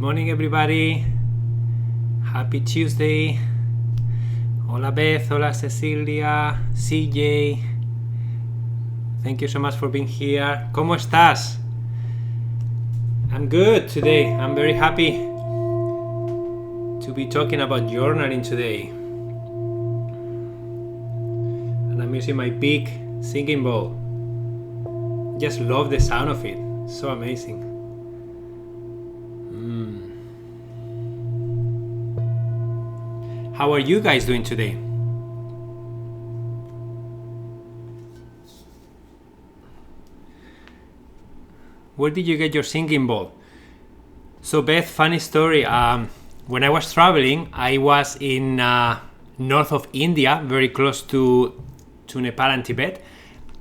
morning, everybody. Happy Tuesday. Hola Beth, hola Cecilia, CJ. Thank you so much for being here. ¿Cómo estás? I'm good today. I'm very happy to be talking about journaling today. And I'm using my big singing bowl. Just love the sound of it. So amazing. How are you guys doing today? Where did you get your singing bowl? So Beth, funny story. When I was traveling, I was in north of India, very close to Nepal and Tibet.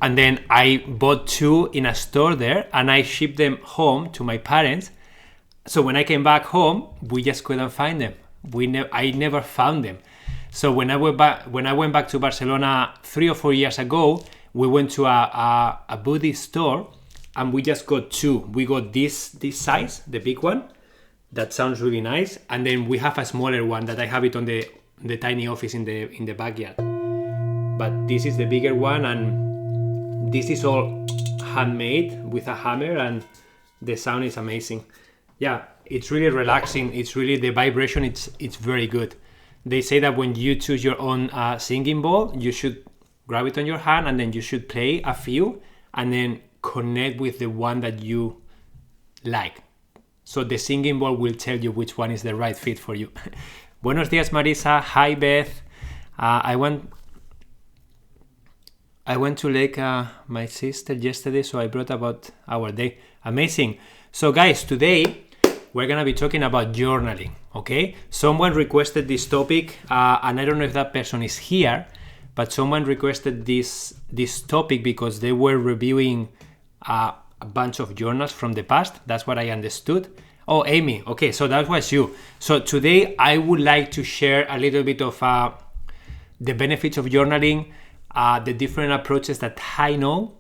And then I bought two in a store there and I shipped them home to my parents. So when I came back home, we just couldn't find them. I never found them. So when I went back to Barcelona 3 or 4 years ago, we went to a Buddhist store and we just got two. We got this size, the big one. That sounds really nice. And then we have a smaller one that I have it on the tiny office in the backyard. But this is the bigger one, and this is all handmade with a hammer, and the sound is amazing. Yeah, it's really relaxing. It's really the vibration. It's very good. They say that when you choose your own singing bowl, you should grab it on your hand and then you should play a few and then connect with the one that you like. So the singing bowl will tell you which one is the right fit for you. Buenos días, Marisa. Hi, Beth. I went to Lake my sister yesterday, so I brought about our day. Amazing. So guys, today we're gonna be talking about journaling. Okay, someone requested this topic, and I don't know if that person is here, but someone requested this topic because they were reviewing a bunch of journals from the past. That's what I understood. Oh, Amy. Okay, so that was you. So today I would like to share a little bit of the benefits of journaling, the different approaches that I know,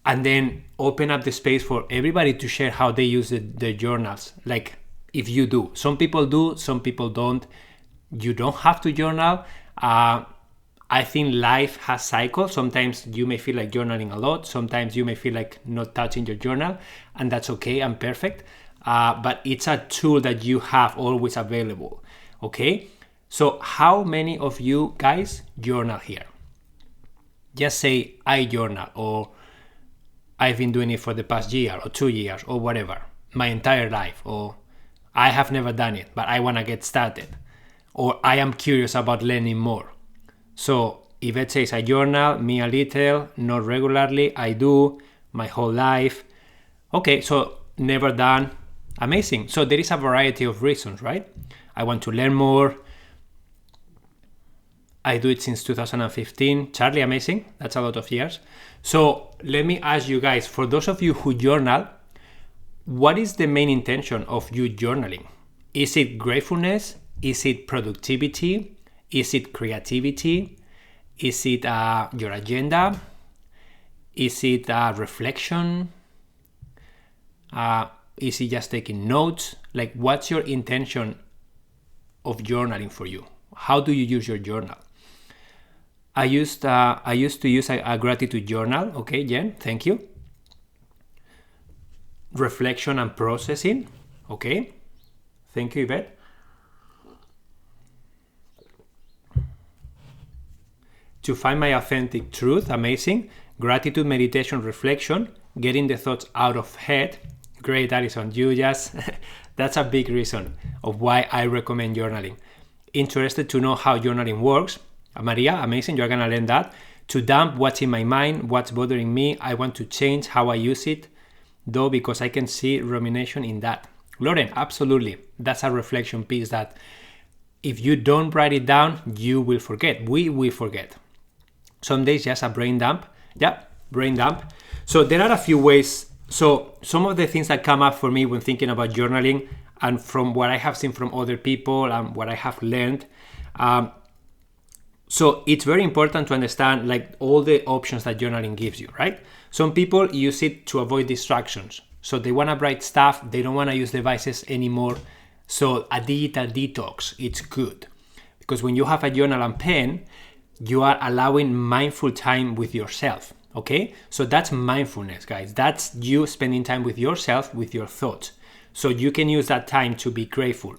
and then open up the space for everybody to share how they use the journals. Like, if you do. Some people do, some people don't. You don't have to journal. I think life has cycles. Sometimes you may feel like journaling a lot. Sometimes you may feel like not touching your journal, and that's okay and perfect. But it's a tool that you have always available. Okay? So how many of you guys journal here? Just say, I journal, or I've been doing it for the past year or 2 years or whatever, my entire life, or I have never done it, but I want to get started, or I am curious about learning more. So Yvette says, I journal, me a little, not regularly, I do, my whole life. Okay, so never done. Amazing. So there is a variety of reasons, right? I want to learn more. I do it since 2015. Charlie, amazing. That's a lot of years. So let me ask you guys, for those of you who journal, what is the main intention of you journaling? Is it gratefulness? Is it productivity? Is it creativity? Is it your agenda? Is it reflection? Is it just taking notes? Like, what's your intention of journaling for you? How do you use your journal? I used to use a gratitude journal. Okay, Jen, thank you. Reflection and processing. Okay, thank you, Yvette. To find my authentic truth. Amazing. Gratitude, meditation, reflection. Getting the thoughts out of head. Great, Alison. You just that's a big reason of why I recommend journaling. Interested to know how journaling works. Maria, amazing, you're gonna learn that. To dump what's in my mind, what's bothering me. I want to change how I use it, though, because I can see rumination in that. Lauren, absolutely. That's a reflection piece that if you don't write it down, you will forget. We will forget. Some days just a brain dump. Yeah, brain dump. So there are a few ways. So some of the things that come up for me when thinking about journaling, and from what I have seen from other people and what I have learned, so it's very important to understand like all the options that journaling gives you, right? Some people use it to avoid distractions. So they want to write stuff, they don't want to use devices anymore. So a digital detox, it's good. Because when you have a journal and pen, you are allowing mindful time with yourself, okay? So that's mindfulness, guys. That's you spending time with yourself, with your thoughts. So you can use that time to be grateful.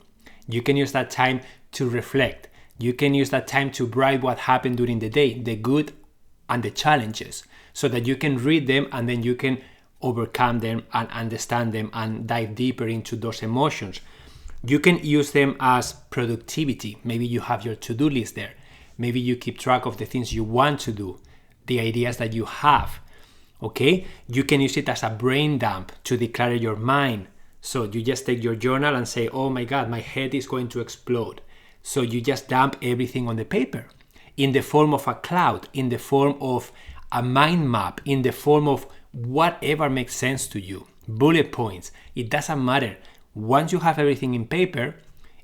You can use that time to reflect. You can use that time to write what happened during the day, the good and the challenges, so that you can read them and then you can overcome them and understand them and dive deeper into those emotions. You can use them as productivity. Maybe you have your to-do list there. Maybe you keep track of the things you want to do, the ideas that you have, okay? You can use it as a brain dump to declare your mind. So you just take your journal and say, oh my God, my head is going to explode. So you just dump everything on the paper in the form of a cloud, in the form of a mind map, in the form of whatever makes sense to you. Bullet points, it doesn't matter. Once you have everything in paper,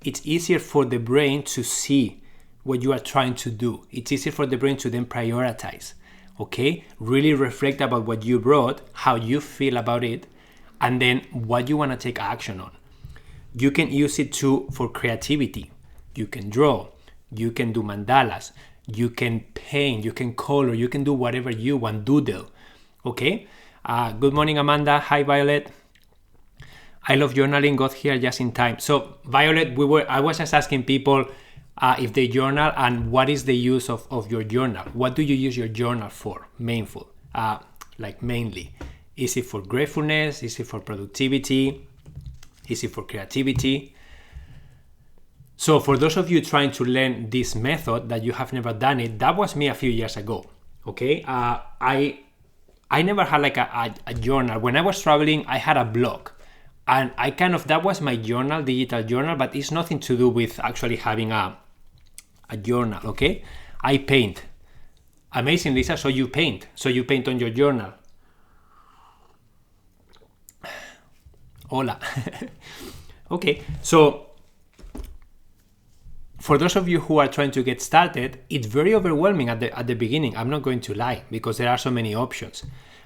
it's easier for the brain to see what you are trying to do. It's easier for the brain to then prioritize, okay? Really reflect about what you wrote, how you feel about it, and then what you want to take action on. You can use it too for creativity. You can draw, you can do mandalas, you can paint, you can color, you can do whatever you want, doodle, okay? Good morning, Amanda. Hi, Violet. I love journaling, got here just in time. So, Violet, I was just asking people if they journal and what is the use of your journal. What do you use your journal for? Mainly. Is it for gratefulness? Is it for productivity? Is it for creativity? So for those of you trying to learn this method that you have never done it, that was me a few years ago, okay? I never had like a journal. When I was traveling, I had a blog. And that was my journal, digital journal, but it's nothing to do with actually having a journal, okay? I paint. Amazing, Lisa, so you paint. So you paint on your journal. Hola. Okay, so for those of you who are trying to get started, it's very overwhelming at the beginning. I'm not going to lie, because there are so many options.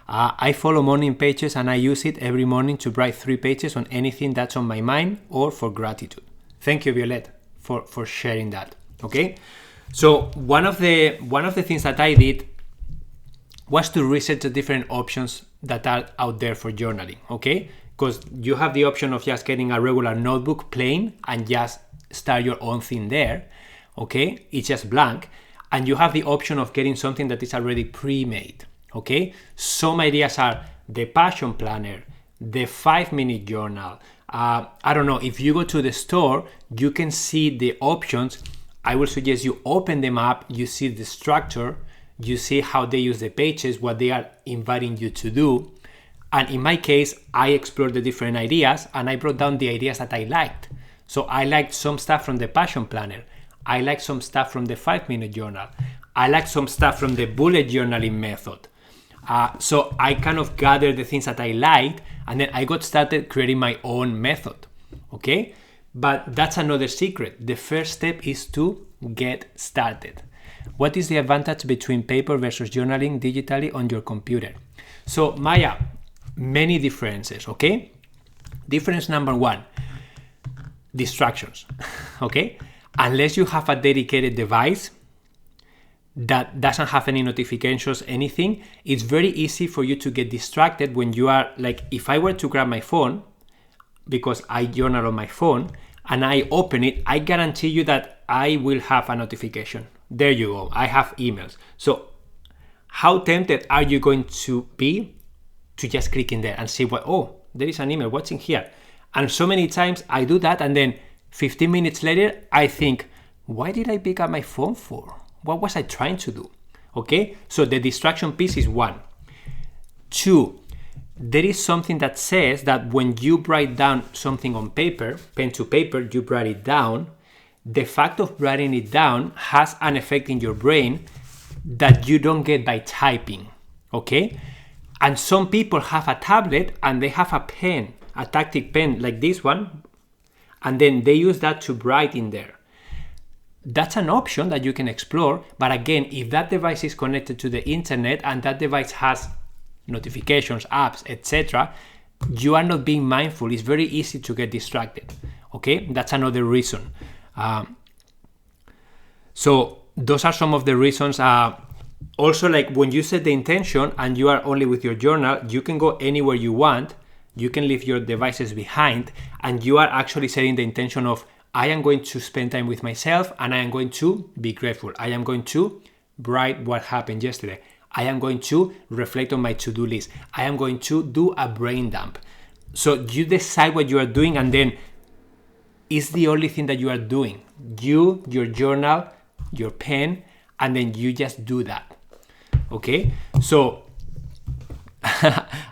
I follow morning pages and I use it every morning to write 3 pages on anything that's on my mind or for gratitude. Thank you, Violet, for sharing that. Okay, so one of the things that I did was to research the different options that are out there for journaling. Okay, because you have the option of just getting a regular notebook plain and just start your own thing there. Okay, it's just blank, and you have the option of getting something that is already pre-made. Okay, some ideas are the passion planner, the 5-minute journal. I don't know, if you go to the store, you can see the options. I will suggest you open them up, you see the structure, you see how they use the pages, what they are inviting you to do. And in my case, I explored the different ideas and I brought down the ideas that I liked. So I liked some stuff from the passion planner. I liked some stuff from the 5-minute journal. I liked some stuff from the bullet journaling method. So I kind of gathered the things that I liked, and then I got started creating my own method, okay? But that's another secret. The first step is to get started. What is the advantage between paper versus journaling digitally on your computer? So Maya, many differences, okay? Difference number 1, distractions, okay? Unless you have a dedicated device that doesn't have any notifications, anything, it's very easy for you to get distracted when you are like, if I were to grab my phone, because I journal on my phone, and I open it, I guarantee you that I will have a notification. There you go, I have emails. So how tempted are you going to be to just click in there and see what, oh, there is an email, what's in here? And so many times I do that, and then 15 minutes later, I think, why did I pick up my phone for? What was I trying to do? Okay, so the distraction piece is 1. 2, there is something that says that when you write down something on paper, pen to paper, you write it down, the fact of writing it down has an effect in your brain that you don't get by typing, okay? And some people have a tablet and they have a pen, a tactic pen like this one, and then they use that to write in there. That's an option that you can explore, but again, if that device is connected to the internet and that device has notifications, apps, etc., you are not being mindful. It's very easy to get distracted, Okay, that's another reason. So those are some of the reasons. Also, like when you set the intention and you are only with your journal, you can go anywhere you want. You can leave your devices behind, and you are actually setting the intention of, I am going to spend time with myself and I am going to be grateful. I am going to write what happened yesterday. I am going to reflect on my to-do list. I am going to do a brain dump. So you decide what you are doing, and then it's the only thing that you are doing. You, your journal, your pen, and then you just do that. Okay? So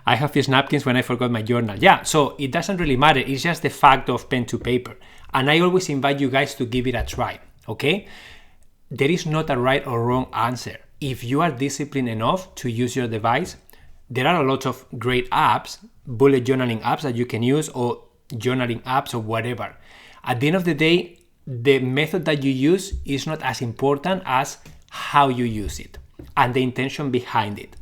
I have these napkins when I forgot my journal. Yeah, so it doesn't really matter. It's just the fact of pen to paper. And I always invite you guys to give it a try. Okay? There is not a right or wrong answer. If you are disciplined enough to use your device, there are a lot of great apps, bullet journaling apps that you can use, or journaling apps, or whatever. At the end of the day, the method that you use is not as important as how you use it and the intention behind it.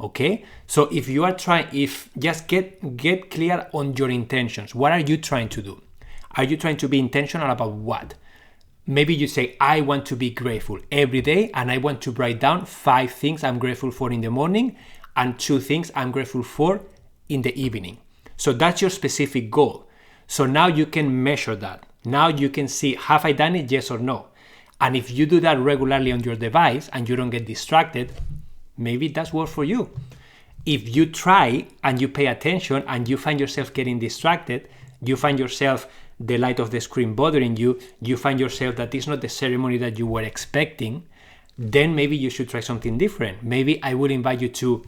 Okay? So if you are just get clear on your intentions. What are you trying to do? Are you trying to be intentional about what? Maybe you say, I want to be grateful every day, and I want to write down 5 things I'm grateful for in the morning and 2 things I'm grateful for in the evening. So that's your specific goal. So now you can measure that. Now you can see, have I done it, yes or no? And if you do that regularly on your device and you don't get distracted, maybe that's work for you. If you try and you pay attention and you find yourself getting distracted, you find yourself the light of the screen bothering you, you find yourself that it's not the ceremony that you were expecting, then maybe you should try something different. Maybe I would invite you to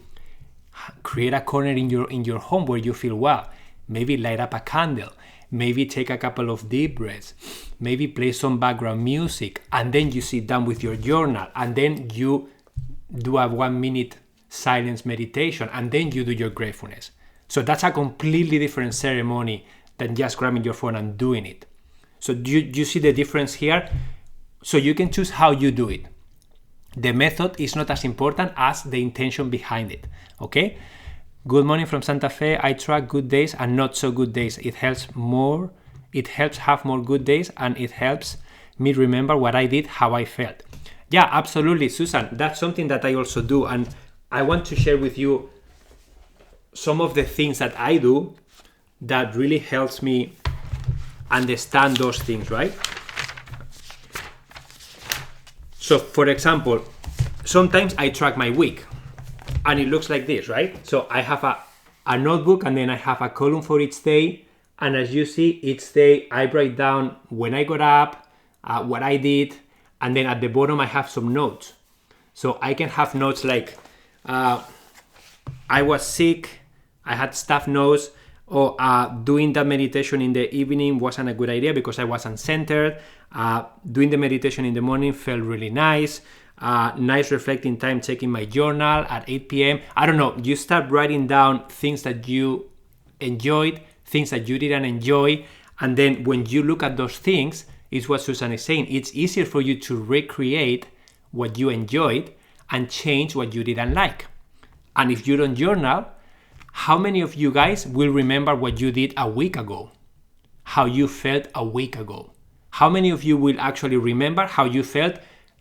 create a corner in your home where you feel well. Maybe light up a candle. Maybe take a couple of deep breaths. Maybe play some background music, and then you sit down with your journal, and then you do a 1-minute silence meditation, and then you do your gratefulness. So that's a completely different ceremony than just grabbing your phone and doing it. So do you see the difference here? So you can choose how you do it. The method is not as important as the intention behind it. Okay? Good morning from Santa Fe. I track good days and not so good days. It helps have more good days, and it helps me remember what I did, how I felt. Yeah, absolutely, Susan. That's something that I also do, and I want to share with you some of the things that I do that really helps me understand those things, right? So, for example, sometimes I track my week, and it looks like this, right? So I have a notebook, and then I have a column for each day, and as you see, each day I write down when I got up, what I did, and then at the bottom I have some notes. So I can have notes like, I was sick, I had stuffed nose, or doing that meditation in the evening wasn't a good idea because I wasn't centered. Doing the meditation in the morning felt really nice. Nice reflecting time checking my journal at 8 p.m. I don't know, you start writing down things that you enjoyed, things that you didn't enjoy, and then when you look at those things, it's what Susan is saying, it's easier for you to recreate what you enjoyed and change what you didn't like. And if you don't journal, how many of you guys will remember what you did a week ago? How you felt a week ago? How many of you will actually remember how you felt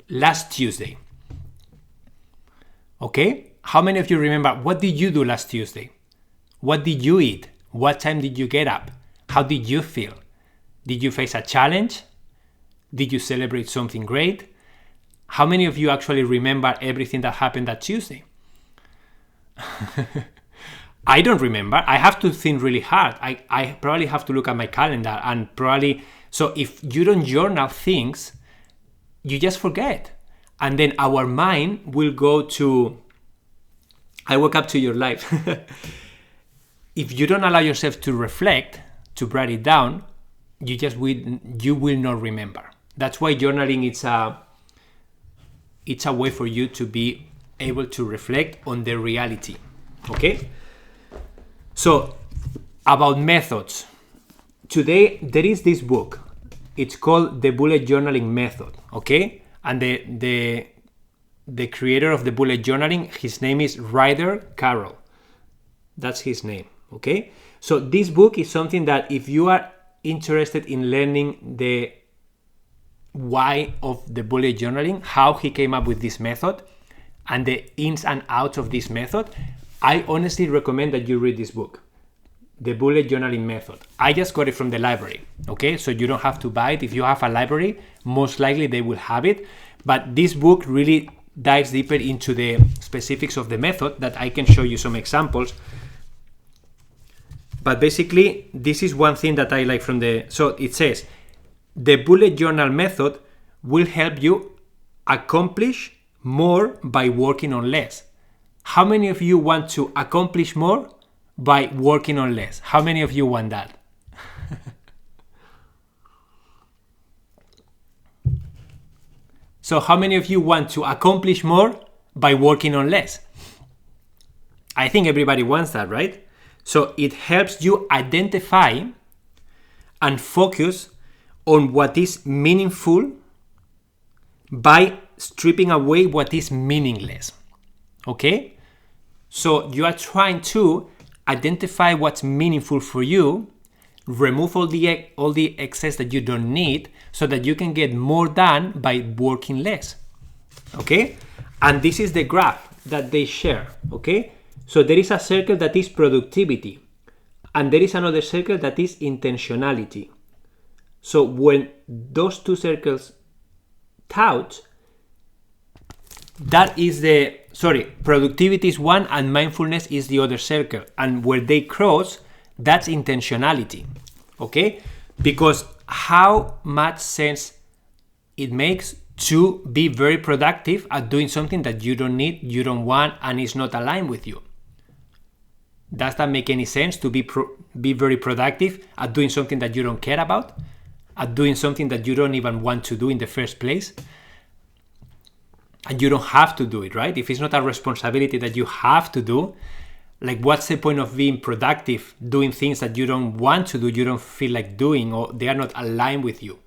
last Tuesday? Okay? How many of you remember what did you do last Tuesday? What did you eat? What time did you get up? How did you feel? Did you face a challenge? Did you celebrate something great? How many of you actually remember everything that happened that Tuesday? I don't remember. I have to think really hard. I probably have to look at my calendar and probably... So if you don't journal things, you just forget. And then our mind will go to, I woke up to your life. If you don't allow yourself to reflect, to write it down, you will not remember. That's why journaling it's a way for you to be able to reflect on the reality. Okay? So, about methods. Today, there is this book. It's called The Bullet Journaling Method, okay? And the creator of the bullet journaling, his name is Ryder Carroll. That's his name, okay? So this book is something that if you are interested in learning the why of the bullet journaling, how he came up with this method, and the ins and outs of this method, I honestly recommend that you read this book, The Bullet Journaling Method. I just got it from the library, okay? So you don't have to buy it. If you have a library, most likely they will have it. But this book really dives deeper into the specifics of the method that I can show you some examples. But basically, this is one thing that I like from so it says, the bullet journal method will help you accomplish more by working on less. How many of you want to accomplish more by working on less? How many of you want that? So how many of you want to accomplish more by working on less? I think everybody wants that, right? So it helps you identify and focus on what is meaningful by stripping away what is meaningless. Okay? So you are trying to identify what's meaningful for you, remove all the excess that you don't need so that you can get more done by working less. Okay? And this is the graph that they share. Okay? So there is a circle that is productivity, and there is another circle that is intentionality. So when those two circles touch, that is productivity is one and mindfulness is the other circle. And where they cross, that's intentionality. Okay? Because how much sense it makes to be very productive at doing something that you don't need, you don't want, and is not aligned with you. Does that make any sense to be very productive at doing something that you don't care about? At doing something that you don't even want to do in the first place? And you don't have to do it, right? If it's not a responsibility that you have to do, like what's the point of being productive doing things that you don't want to do, you don't feel like doing, or they are not aligned with you?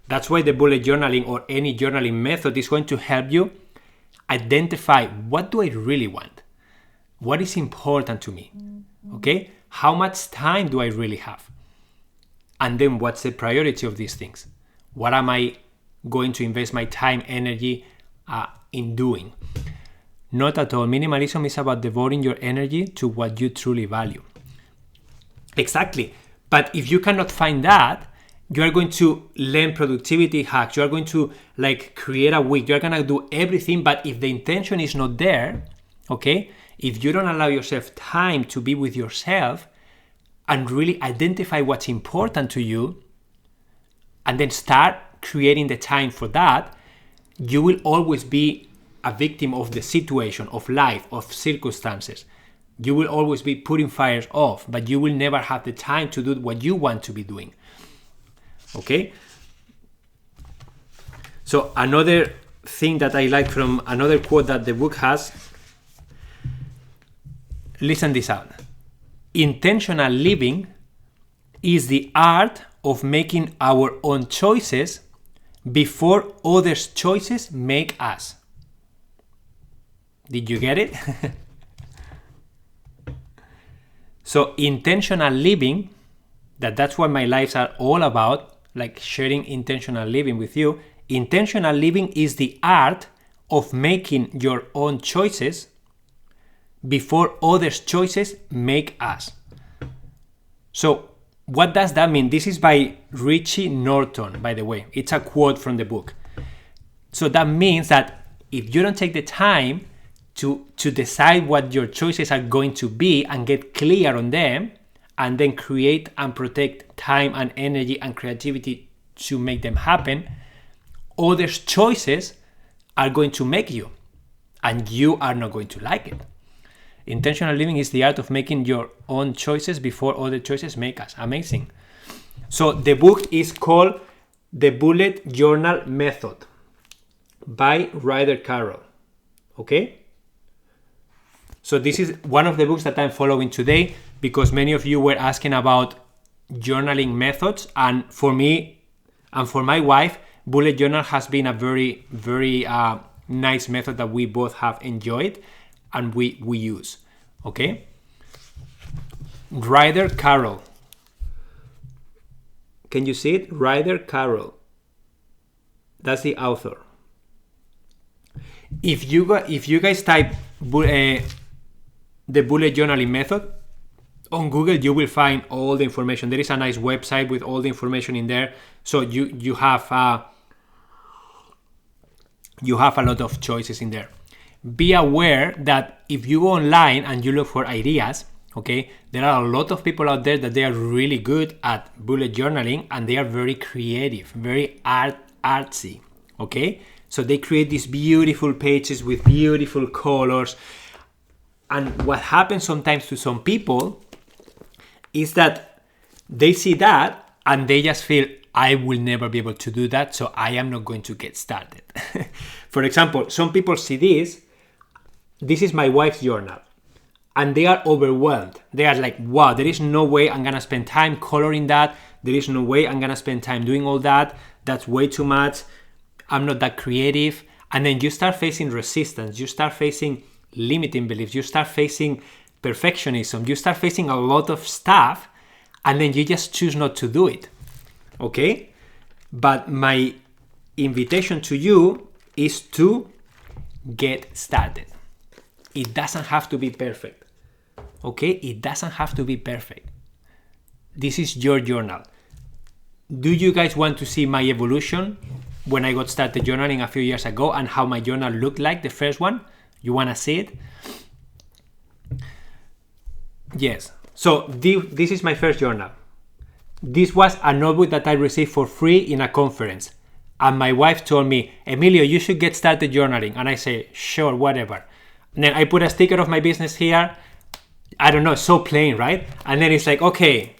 That's why the bullet journaling or any journaling method is going to help you identify, what do I really want? What is important to me? Okay? How much time do I really have? And then what's the priority of these things? What am I going to invest my time, energy in doing? Not at all. Minimalism is about devoting your energy to what you truly value. Exactly. But if you cannot find that, you are going to learn productivity hacks. You are going to create a week. You are going to do everything. But if the intention is not there, okay, if you don't allow yourself time to be with yourself and really identify what's important to you, and then start creating the time for that, you will always be a victim of the situation, of life, of circumstances. You will always be putting fires off, but you will never have the time to do what you want to be doing. Okay? So another thing that I like from another quote that the book has, listen this out. Intentional living is the art of making our own choices before others' choices make us. Did you get it? So intentional living, that's what my lives are all about, like sharing intentional living with you. Intentional living is the art of making your own choices before others' choices make us. So what does that mean? This is by Richie Norton, by the way. It's a quote from the book. So that means that if you don't take the time to decide what your choices are going to be and get clear on them, and then create and protect time and energy and creativity to make them happen, others' choices are going to make you, and you are not going to like it. Intentional living is the art of making your own choices before other choices make us. Amazing. So the book is called The Bullet Journal Method by Ryder Carroll. Okay? So this is one of the books that I'm following today because many of you were asking about journaling methods, and for me and for my wife, bullet journal has been a very, very nice method that we both have enjoyed and we use. Okay? Ryder Carroll. Can you see it? Ryder Carroll. That's the author. If you guys type the bullet journaling method on Google, you will find all the information. There is a nice website with all the information in there. So you have a lot of choices in there. Be aware that if you go online and you look for ideas, okay, there are a lot of people out there that they are really good at bullet journaling and they are very creative, very artsy, okay? So they create these beautiful pages with beautiful colors. And what happens sometimes to some people is that they see that and they just feel, I will never be able to do that, so I am not going to get started. For example, some people see this. This is my wife's journal. And they are overwhelmed. They are like, wow, there is no way I'm going to spend time coloring that. There is no way I'm going to spend time doing all that. That's way too much. I'm not that creative. And then you start facing resistance. You start facing limiting beliefs. You start facing perfectionism. You start facing a lot of stuff. And then you just choose not to do it. Okay? But my invitation to you is to get started. It doesn't have to be perfect. Okay? It doesn't have to be perfect. This is your journal. Do you guys want to see my evolution when I got started journaling a few years ago and how my journal looked like, the first one? You want to see it? Yes. So this is my first journal. This was a notebook that I received for free in a conference. And my wife told me, Emilio, you should get started journaling. And I say, sure, whatever. And then I put a sticker of my business here. I don't know, so plain, right? And then it's like, okay,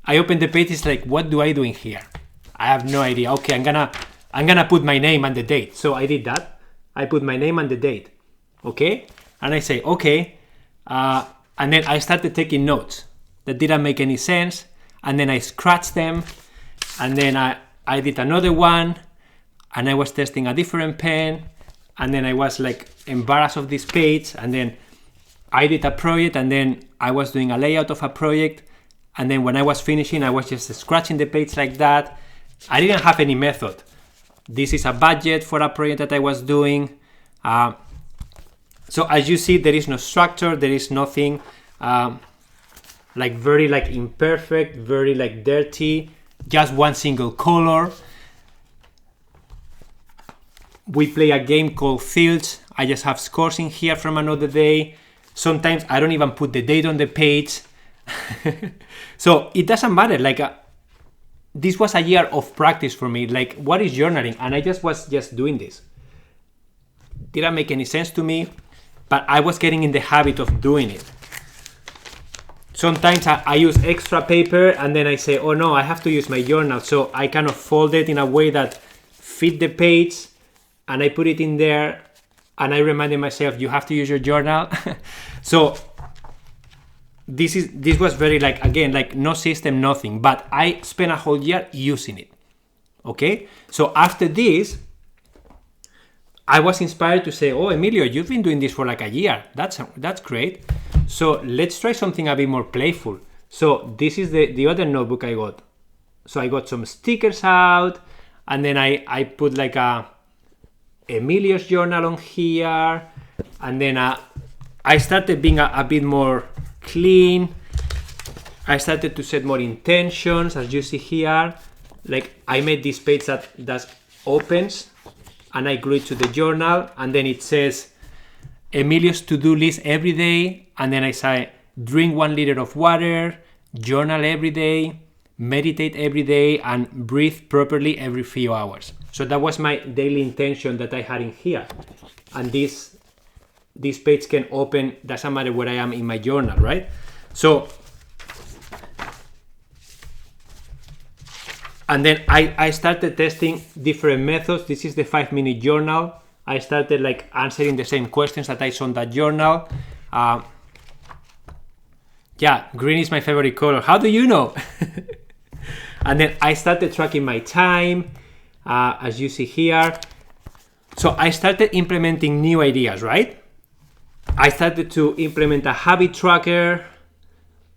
I open the page. It's like, what do I do in here? I have no idea. Okay, I'm gonna put my name and the date. So I did that. I put my name and the date. Okay, and I say, okay. And then I started taking notes that didn't make any sense. And then I scratched them. And then I did another one. And I was testing a different pen. And then I was like embarrassed of this page. And then I did a project. And then I was doing a layout of a project. And then when I was finishing, I was just scratching the page like that. I didn't have any method. This is a budget for a project that I was doing. So as you see, there is no structure. There is nothing like very like imperfect, very like dirty. Just one single color. We play a game called Fields. I just have scores in here from another day. Sometimes I don't even put the date on the page. So it doesn't matter. Like this was a year of practice for me. Like, what is journaling? And I was just doing this. Didn't make any sense to me, but I was getting in the habit of doing it. Sometimes I use extra paper and then I say, oh no, I have to use my journal. So I kind of fold it in a way that fit the page and I put it in there and I reminded myself, you have to use your journal. So this was very like, again, like no system, nothing, but I spent a whole year using it. Okay. So after this, I was inspired to say, oh, Emilio, you've been doing this for like a year. That's great. So let's try something a bit more playful. So this is the other notebook I got. So I got some stickers out and then I put like a Emilio's journal on here. And then I started being a bit more clean. I started to set more intentions, as you see here. Like I made this page that opens and I glue it to the journal, and then it says Emilio's to-do list every day, and then I say drink 1 liter of water, journal every day, meditate every day, and breathe properly every few hours. So that was my daily intention that I had in here. And this page can open, doesn't matter where I am in my journal, right? So, and then I started testing different methods. This is the 5-minute journal. I started like answering the same questions that I saw in that journal. Yeah, green is my favorite color. How do you know? And then I started tracking my time, as you see here. So I started implementing new ideas, right? I started to implement a habit tracker,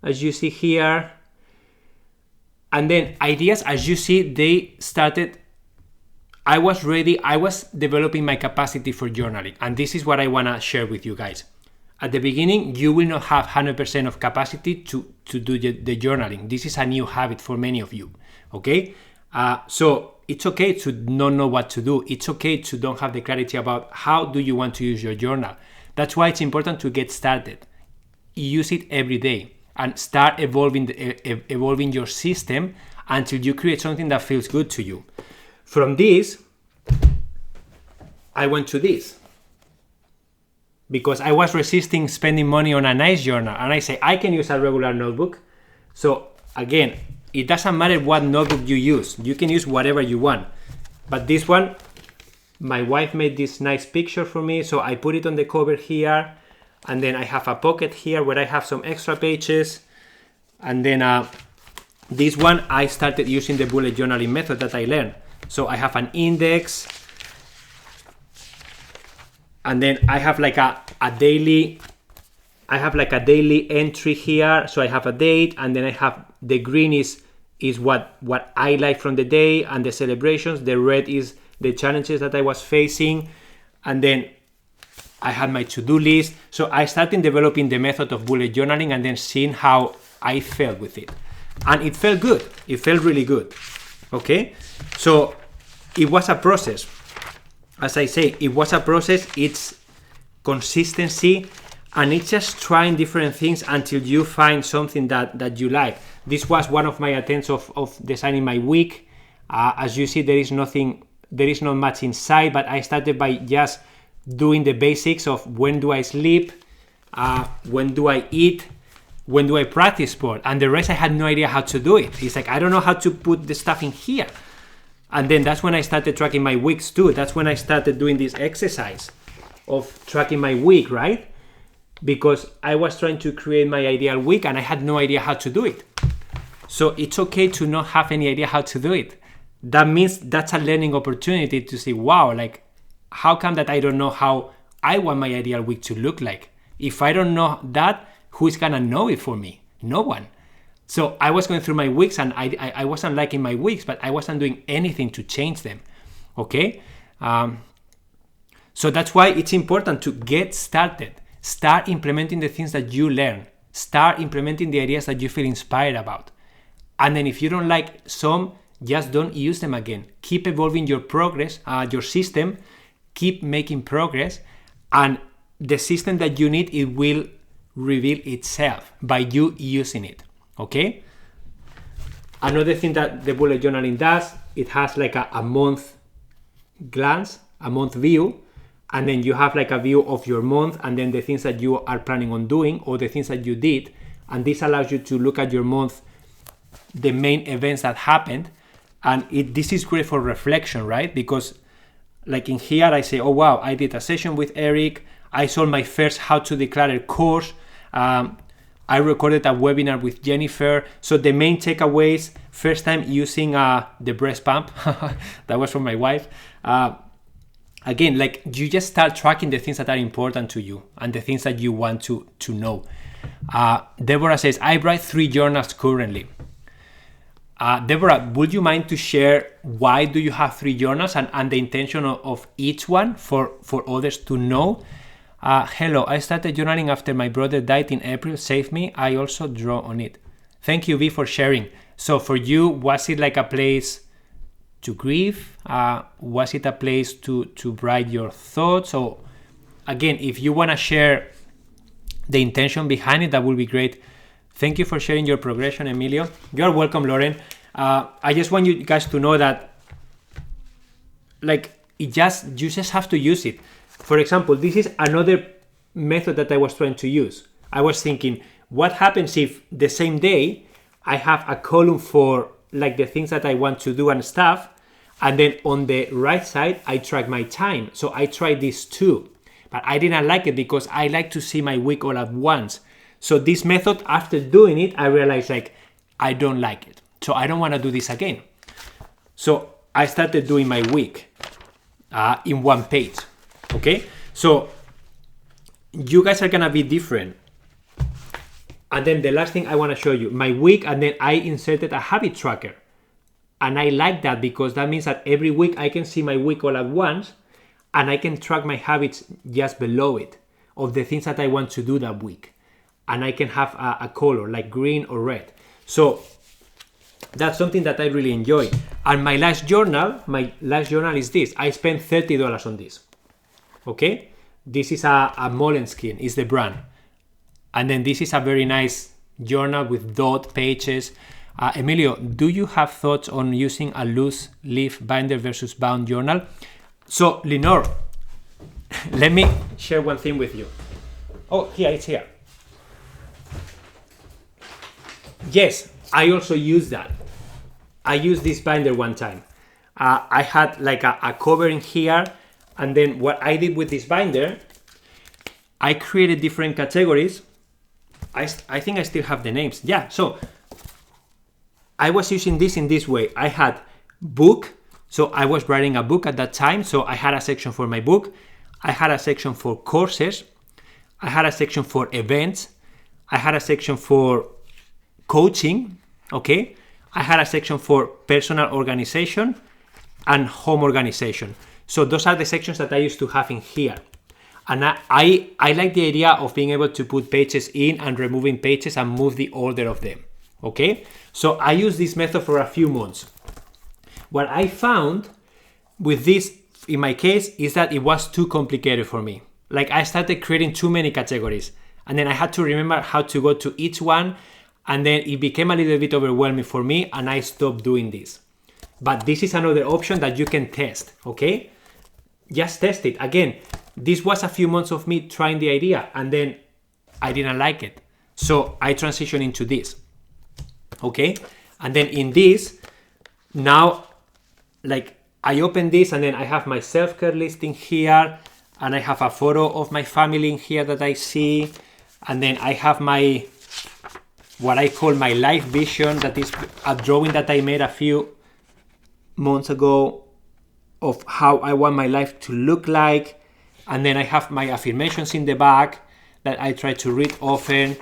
as you see here. And then ideas, as you see, they started. I was ready. I was developing my capacity for journaling. And this is what I want to share with you guys. At the beginning, you will not have 100% of capacity to do the journaling. This is a new habit for many of you, okay? So it's okay to not know what to do. It's okay to don't have the clarity about how do you want to use your journal. That's why it's important to get started. Use it every day and start evolving your system until you create something that feels good to you. From this, I went to this, because I was resisting spending money on a nice journal, and I say I can use a regular notebook. So again, it doesn't matter what notebook you use. You can use whatever you want. But this one, my wife made this nice picture for me, so I put it on the cover here, and then I have a pocket here where I have some extra pages. And then this one, I started using the bullet journaling method that I learned. So I have an index, and then I have like a daily entry here. So I have a date, and then I have the green is what I like from the day and the celebrations. The red is the challenges that I was facing, and then I had my to-do list. So I started developing the method of bullet journaling and then seeing how I felt with it. And it felt good. It felt really good. Okay? So it was a process. As I say, it was a process. It's consistency, and it's just trying different things until you find something that you like. This was one of my attempts of designing my week. As you see, there is not much inside, but I started by just doing the basics of when do I sleep, when do I eat, when do I practice sport, and the rest I had no idea how to do it. It's like, I don't know how to put the stuff in here. And then that's when I started tracking my weeks too. That's when I started doing this exercise of tracking my week, right? Because I was trying to create my ideal week and I had no idea how to do it. So it's okay to not have any idea how to do it. That means that's a learning opportunity to say, wow, like, how come that I don't know how I want my ideal week to look like? If I don't know that, who's gonna know it for me? No one. So I was going through my weeks and I wasn't liking my weeks, but I wasn't doing anything to change them. Okay? So that's why it's important to get started. Start implementing the things that you learn. Start implementing the ideas that you feel inspired about. And then if you don't like some, just don't use them again. Keep evolving your progress, your system. Keep making progress. And the system that you need, it will reveal itself by you using it. Okay? Another thing that the bullet journaling does, it has like a month glance, a month view, and then you have like a view of your month and then the things that you are planning on doing or the things that you did. And this allows you to look at your month, the main events that happened. And this is great for reflection, right? Because like in here, I say, oh wow, I did a session with Eric. I sold my first How to Declare course. I recorded a webinar with Jennifer. So the main takeaways, first time using the breast pump. That was from my wife. Again, like you just start tracking the things that are important to you and the things that you want to know. Deborah says, I write 3 journals currently. Deborah, would you mind to share why do you have 3 journals and the intention of each one for others to know? Hello, I started journaling after my brother died in April. Save me. I also draw on it. Thank you, V, for sharing. So for you, was it like a place to grieve? Was it a place to write your thoughts? So again, if you want to share the intention behind it, that would be great. Thank you for sharing your progression, Emilio. You're welcome, Lauren. I just want you guys to know that like you just have to use it. For example, this is another method that I was trying to use. I was thinking, what happens if the same day I have a column for like the things that I want to do and stuff, and then on the right side, I track my time. So I tried this too, but I didn't like it because I like to see my week all at once. So this method, after doing it, I realized like, I don't like it. So I don't want to do this again. So I started doing my week in one page. Okay, so you guys are gonna be different. And then the last thing I want to show you, my week, and then I inserted a habit tracker. And I like that because that means that every week I can see my week all at once, and I can track my habits just below it of the things that I want to do that week. And I can have a color like green or red. So that's something that I really enjoy. And my last journal is this. I spent $30 on this. Okay? This is a Moleskine, is the brand. And then this is a very nice journal with dot pages. Emilio, do you have thoughts on using a loose leaf binder versus bound journal? So, Lenore, let me share one thing with you. Oh, here, it's here. Yes, I also use that. I used this binder one time. I had like a cover in here, and then what I did with this binder, I created different categories. I think I still have the names. Yeah, so I was using this in this way. I had book, so I was writing a book at that time, so I had a section for my book. I had a section for courses. I had a section for events. I had a section for coaching, okay? I had a section for personal organization and home organization. So those are the sections that I used to have in here. And I like the idea of being able to put pages in and removing pages and move the order of them, okay? So I used this method for a few months. What I found with this, in my case, is that it was too complicated for me. Like I started creating too many categories, and then I had to remember how to go to each one, and then it became a little bit overwhelming for me, and I stopped doing this. But this is another option that you can test, okay? Just test it. Again, this was a few months of me trying the idea, and then I didn't like it. So I transitioned into this, okay? And then in this, now, like I open this, and then I have my self-care listing here, and I have a photo of my family in here that I see, and then I have my, what I call my life vision, that is a drawing that I made a few months ago of how I want my life to look like. And then I have my affirmations in the back that I try to read often.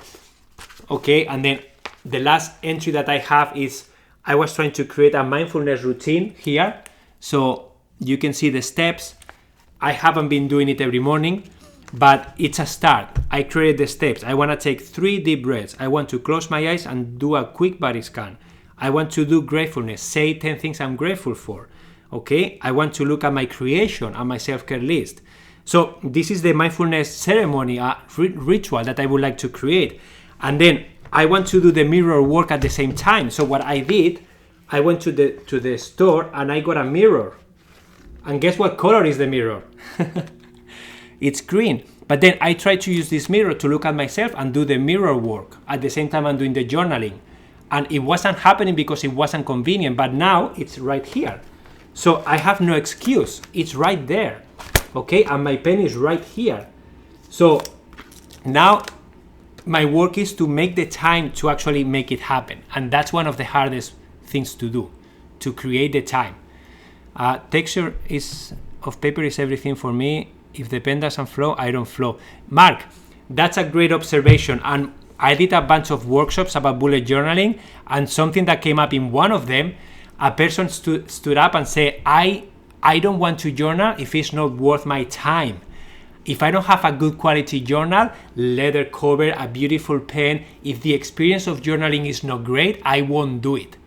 Okay, and then the last entry that I have is I was trying to create a mindfulness routine here. So you can see the steps. I haven't been doing it every morning, but it's a start. I created the steps. I want to take 3 deep breaths. I want to close my eyes and do a quick body scan. I want to do gratefulness, say 10 things I'm grateful for. Okay, I want to look at my creation and my self-care list. So this is the mindfulness ceremony, ritual that I would like to create. And then I want to do the mirror work at the same time. So what I did, I went to the store and I got a mirror. And guess what color is the mirror? It's green. But then I tried to use this mirror to look at myself and do the mirror work at the same time I'm doing the journaling. And it wasn't happening because it wasn't convenient, but now it's right here. So I have no excuse. It's right there. Okay, and my pen is right here. So now my work is to make the time to actually make it happen. And that's one of the hardest things to do, to create the time. Texture of paper is everything for me. If the pen doesn't flow, I don't flow. Mark, that's a great observation. And I did a bunch of workshops about bullet journaling, and something that came up in one of them, a person stood up and said, I don't want to journal if it's not worth my time. If I don't have a good quality journal, leather cover, a beautiful pen, if the experience of journaling is not great, I won't do it.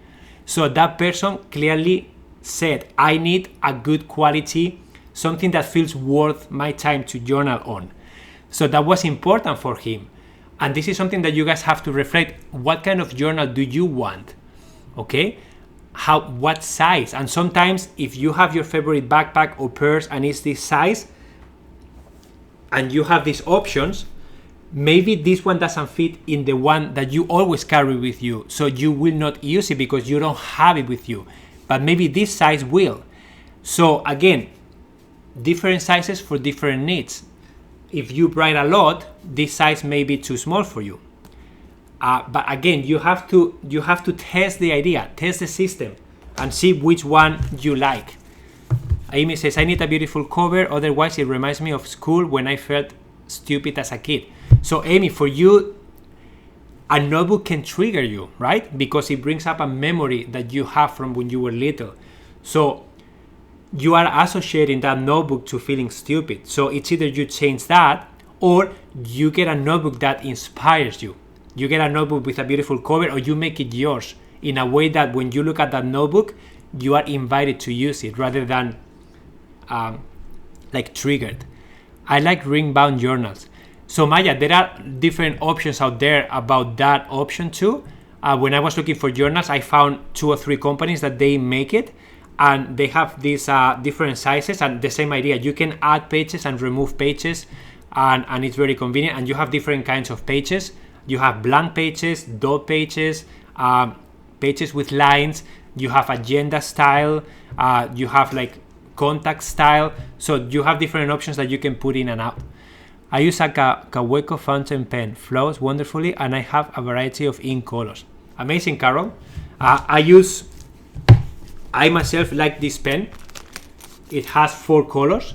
So that person clearly said, I need a good quality, something that feels worth my time to journal on. So that was important for him. And this is something that you guys have to reflect. What kind of journal do you want? Okay? What size? And sometimes if you have your favorite backpack or purse and it's this size and you have these options, maybe this one doesn't fit in the one that you always carry with you, so you will not use it because you don't have it with you, but maybe this size will. So again, different sizes for different needs. If you write a lot, this size may be too small for you. But again, you have to test the idea, test the system, and see which one you like. Amy says, I need a beautiful cover, otherwise it reminds me of school when I felt stupid as a kid. So Amy, for you, A notebook can trigger you, right? Because it brings up a memory that you have from when you were little. So you are associating that notebook to feeling stupid. So it's either you change that or you get a notebook that inspires you. You get a notebook with a beautiful cover, or you make it yours in a way that when you look at that notebook, you are invited to use it rather than like triggered. I like ring-bound journals. So Maya, there are different options out there about that option too. When I was looking for journals, I found 2 or 3 companies that they make it, and they have these different sizes and the same idea. You can add pages and remove pages, and it's very convenient. And you have different kinds of pages. You have blank pages, dot pages, pages with lines. You have agenda style. You have like contact style. So you have different options that you can put in and out. I use a Kaweco fountain pen, flows wonderfully, and I have a variety of ink colors. Amazing, Carol. I myself like this pen. It has 4 colors.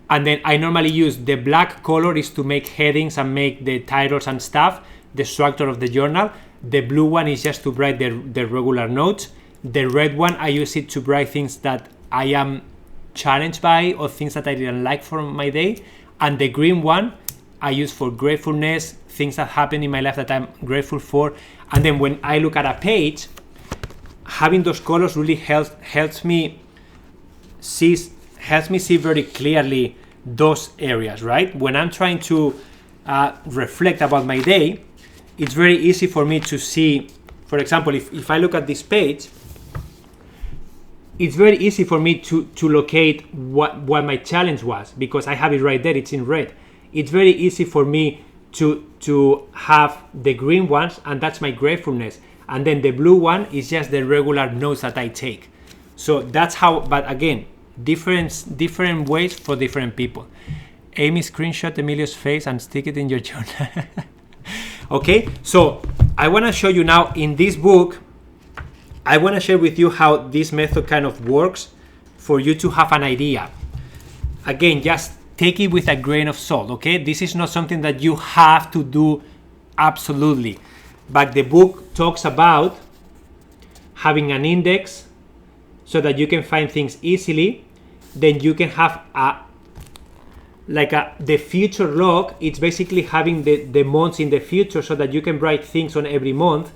And then I normally use the black color is to make headings and make the titles and stuff, the structure of the journal. The blue one is just to write the regular notes. The red one, I use it to write things that I am challenged by or things that I didn't like from my day. And the green one I use for gratefulness, things that happen in my life that I'm grateful for. And then when I look at a page, having those colors really helps me see very clearly those areas, right? When I'm trying to reflect about my day, it's very easy for me to see, for example, if I look at this page, it's very easy for me to locate what my challenge was, because I have it right there, it's in red. It's very easy for me to have the green ones, and that's my gratefulness. And then the blue one is just the regular notes that I take. So that's how, but again, different ways for different people. Amy, screenshot Emilio's face and stick it in your journal. Okay, so I want to show you now in this book, I want to share with you how this method kind of works for you to have an idea. Again, just take it with a grain of salt, okay? This is not something that you have to do absolutely. But the book talks about having an index so that you can find things easily. Then you can have the future log. It's basically having the months in the future so that you can write things on every month.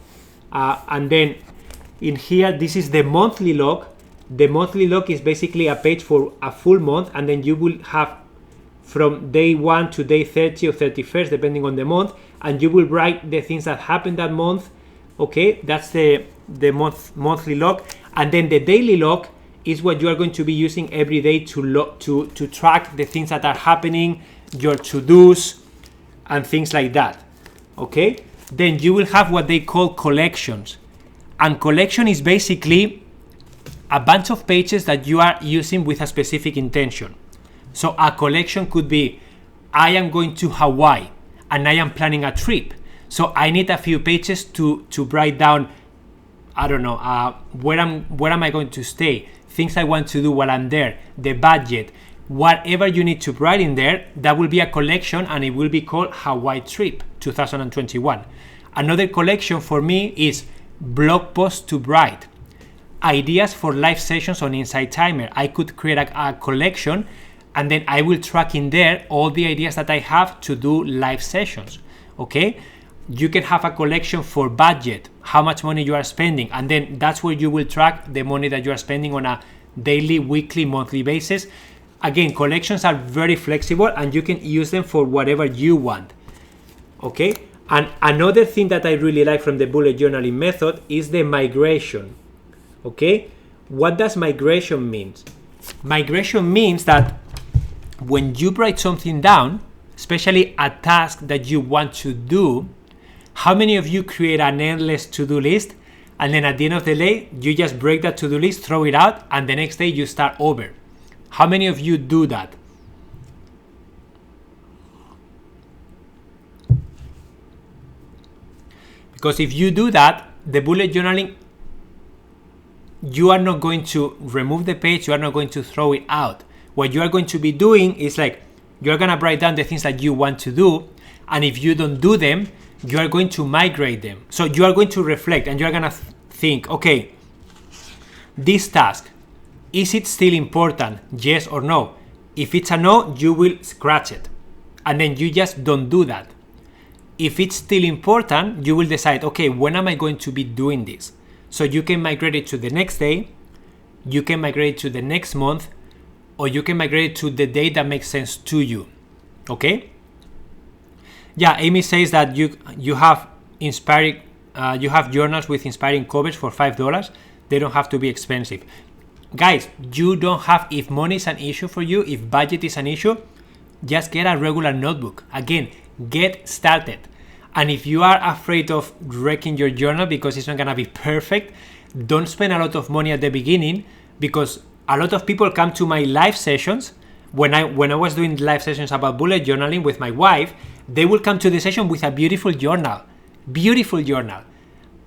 And then in here, this is the monthly log. The monthly log is basically a page for a full month, and then you will have from day 1 to day 30 or 31st, depending on the month, and you will write the things that happened that month. Okay, that's the monthly log. And then the daily log is what you are going to be using every day to track the things that are happening, your to-dos, and things like that. Okay, then you will have what they call collections. And collection is basically a bunch of pages that you are using with a specific intention. So a collection could be, I am going to Hawaii and I am planning a trip. So I need a few pages to write down, I don't know, where am I going to stay, things I want to do while I'm there, the budget, whatever you need to write in there, that will be a collection, and it will be called Hawaii Trip 2021. Another collection for me is blog posts to write, ideas for live sessions on Insight Timer. I could create a collection, and then I will track in there all the ideas that I have to do live sessions. Okay, you can have a collection for budget, how much money you are spending, and then that's where you will track the money that you are spending on a daily, weekly, monthly basis. Again, collections are very flexible and you can use them for whatever you want. Okay, and another thing that I really like from the bullet journaling method is the migration. Okay, what does migration mean? Migration means that when you write something down, especially a task that you want to do, how many of you create an endless to-do list, and then at the end of the day, you just break that to-do list, throw it out, and the next day you start over? How many of you do that? Because if you do that, the bullet journaling, you are not going to remove the page, you are not going to throw it out. What you are going to be doing is like, you're going to write down the things that you want to do, and if you don't do them, you are going to migrate them. So you are going to reflect and you are going to think, okay, this task, is it still important? Yes or no? If it's a no, you will scratch it. And then you just don't do that. If it's still important, you will decide, okay, when am I going to be doing this? So you can migrate it to the next day, you can migrate it to the next month, or you can migrate it to the day that makes sense to you. Okay? Yeah, Amy says that you have inspiring you have journals with inspiring covers for $5. They don't have to be expensive. Guys, you don't have, if money is an issue for you, if budget is an issue, just get a regular notebook. Again, get started. And if you are afraid of wrecking your journal because it's not gonna be perfect, don't spend a lot of money at the beginning, because a lot of people come to my live sessions. When I was doing live sessions about bullet journaling with my wife, they will come to the session with a beautiful journal,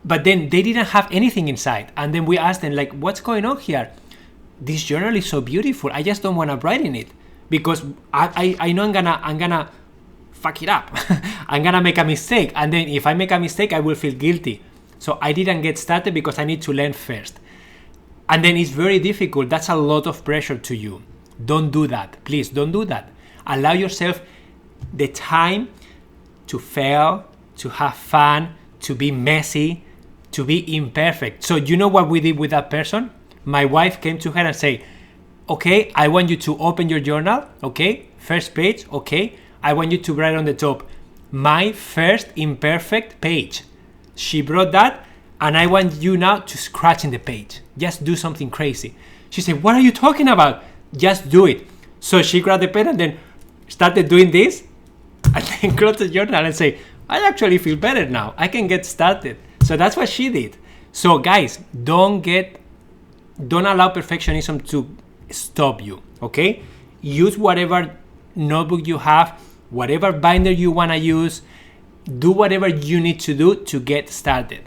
but then they didn't have anything inside. And then we asked them, like, what's going on here? This journal is so beautiful, I just don't want to write in it because I know I'm gonna fuck it up. I'm gonna make a mistake, and then if I make a mistake, I will feel guilty. So I didn't get started because I need to learn first. And then it's very difficult. That's a lot of pressure to you. Don't do that. Please don't do that. Allow yourself the time to fail, to have fun, to be messy, to be imperfect. So you know what we did with that person? My wife came to her and said, okay, I want you to open your journal. Okay, first page. Okay, I want you to write on the top, my first imperfect page. She brought that, and I want you now to scratch in the page. Just do something crazy. She said, what are you talking about? Just do it. So she grabbed the pen and then started doing this, and then closed the journal and say, I actually feel better now. I can get started. So that's what she did. So guys, don't allow perfectionism to stop you, okay? Use whatever notebook you have, whatever binder you want to use, do whatever you need to do to get started.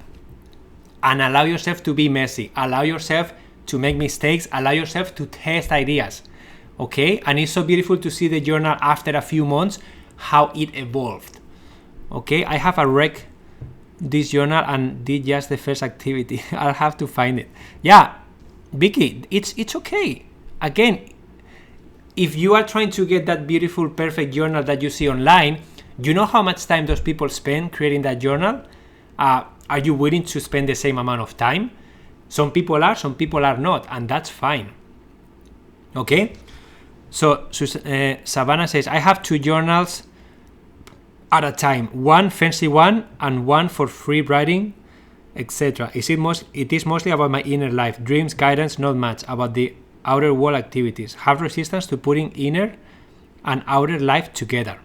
And allow yourself to be messy. Allow yourself to make mistakes. Allow yourself to test ideas, okay? And it's so beautiful to see the journal after a few months, how it evolved, okay? I have a wreck this journal and did just the first activity. I'll have to find it. Yeah, Vicky, it's okay. Again, if you are trying to get that beautiful, perfect journal that you see online, you know how much time those people spend creating that journal? Are you willing to spend the same amount of time? Some people are not, and that's fine. Okay? So Savannah says, I have 2 journals at a time, one fancy one and one for free writing, etc. It is mostly about my inner life, dreams, guidance, not much about the outer world activities. Have resistance to putting inner and outer life together.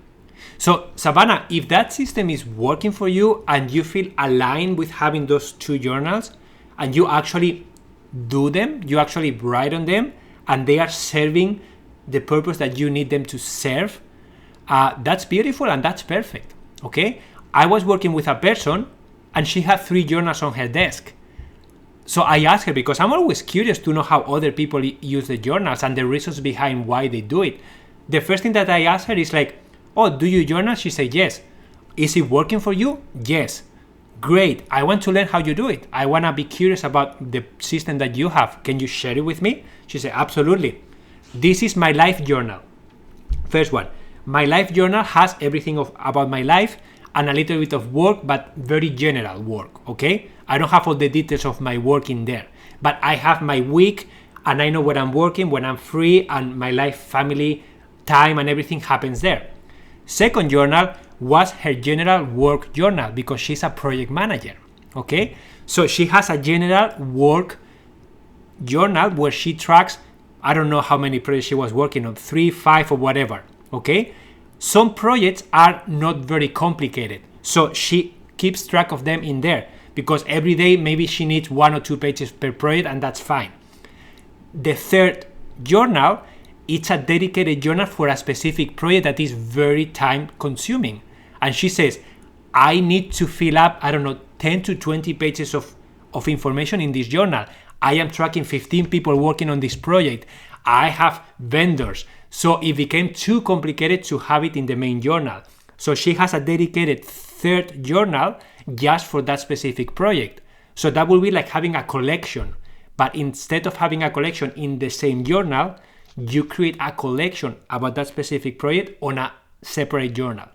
So Savannah, if that system is working for you and you feel aligned with having those 2 journals and you actually do them, you actually write on them, and they are serving the purpose that you need them to serve, that's beautiful and that's perfect, okay? I was working with a person and she had 3 journals on her desk. So I asked her, because I'm always curious to know how other people use the journals and the reasons behind why they do it. The first thing that I asked her is like, oh, do you journal? She said, yes. Is it working for you? Yes. Great. I want to learn how you do it. I want to be curious about the system that you have. Can you share it with me? She said, absolutely. This is my life journal. First one. My life journal has everything about my life and a little bit of work, but very general work, okay? I don't have all the details of my work in there, but I have my week and I know when I'm working, when I'm free, and my life, family, time, and everything happens there. Second journal was her general work journal because she's a project manager, okay? So she has a general work journal where she tracks, I don't know how many projects she was working on, 3, 5, or whatever, okay? Some projects are not very complicated, so she keeps track of them in there because every day maybe she needs 1 or 2 pages per project, and that's fine. The third journal, it's a dedicated journal for a specific project that is very time consuming. And she says, I need to fill up, 10 to 20 pages of information in this journal. I am tracking 15 people working on this project. I have vendors. So it became too complicated to have it in the main journal. So she has a dedicated third journal just for that specific project. So that will be like having a collection, but instead of having a collection in the same journal, you create a collection about that specific project on a separate journal.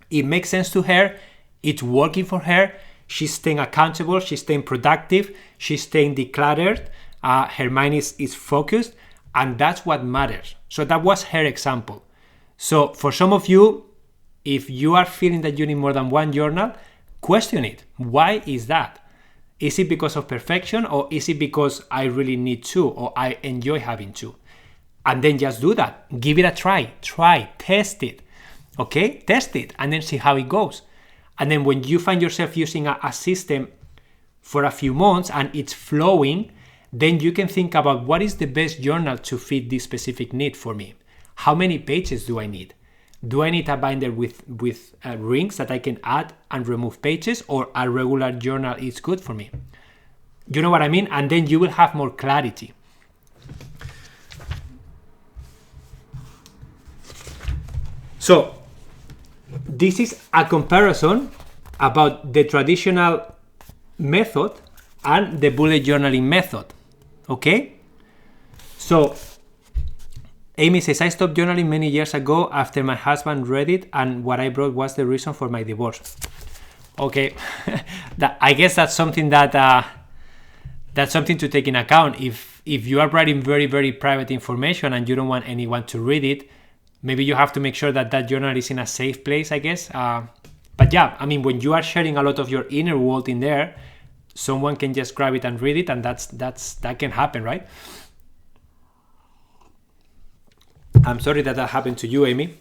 It makes sense to her, it's working for her, she's staying accountable, she's staying productive, she's staying decluttered, her mind is focused, and that's what matters. So that was her example. So for some of you, if you are feeling that you need more than one journal, question it. Why is that? Is it because of perfection, or is it because I really need two, or I enjoy having two? And then just do that. Give it a try. Test it. Okay? Test it and then see how it goes. And then when you find yourself using a system for a few months and it's flowing, then you can think about what is the best journal to fit this specific need for me. How many pages do I need? Do I need a binder with rings that I can add and remove pages, or a regular journal is good for me? You know what I mean? And then you will have more clarity. So this is a comparison about the traditional method and the bullet journaling method. Okay? So Amy says, I stopped journaling many years ago after my husband read it, and what I wrote was the reason for my divorce. Okay, I guess that's something that's something to take in account. If you are writing very, very private information and you don't want anyone to read it, maybe you have to make sure that journal is in a safe place, I guess. But yeah, I mean, when you are sharing a lot of your inner world in there, someone can just grab it and read it, and that can happen, right? I'm sorry that happened to you, Amy.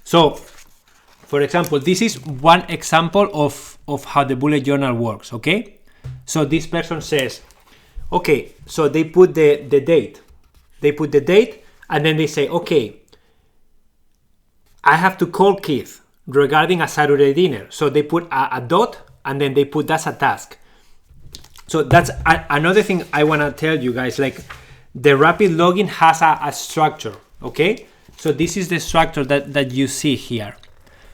So, for example, this is one example of how the bullet journal works, okay? So this person says, okay, so they put the date. They put the date, and then they say, okay, I have to call Keith regarding a Saturday dinner. So they put a dot, and then they put that's a task. So that's another thing I want to tell you guys, like the rapid login has a structure. Okay, so this is the structure that you see here.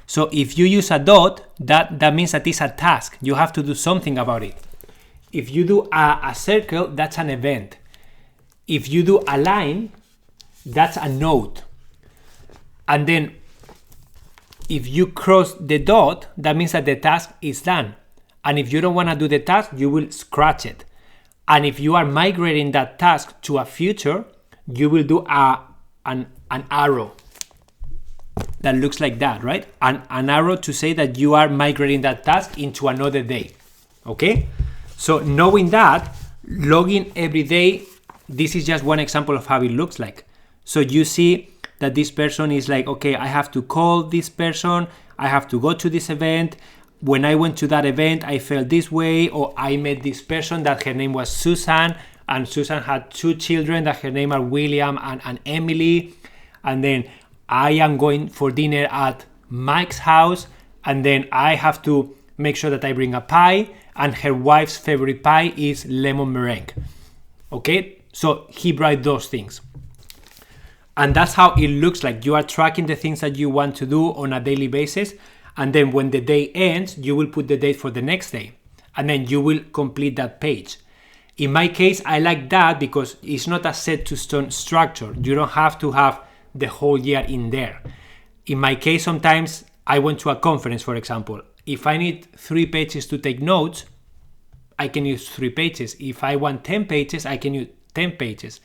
So if you use a dot, that means that it's a task. You have to do something about it. If you do a circle, that's an event. If you do a line, that's a note. And then if you cross the dot, that means that the task is done. And if you don't want to do the task, you will scratch it. And if you are migrating that task to a future, you will do an arrow that looks like that, right? An arrow to say that you are migrating that task into another day. Okay? So knowing that, logging every day, this is just one example of how it looks like. So you see that this person is like, okay, I have to call this person, I have to go to this event. When I went to that event, I felt this way, or I met this person that her name was Susan, and Susan had two children that her name are William and Emily. And then I am going for dinner at Mike's house, and then I have to make sure that I bring a pie, and her wife's favorite pie is lemon meringue. Okay, so he writes those things. And that's how it looks like. You are tracking the things that you want to do on a daily basis, and then when the day ends, you will put the date for the next day, and then you will complete that page. In my case, I like that because it's not a set to stone structure. You don't have to have the whole year in there. In my case, sometimes I went to a conference, for example. If I need 3 pages to take notes, I can use 3 pages. If I want 10 pages, I can use 10 pages.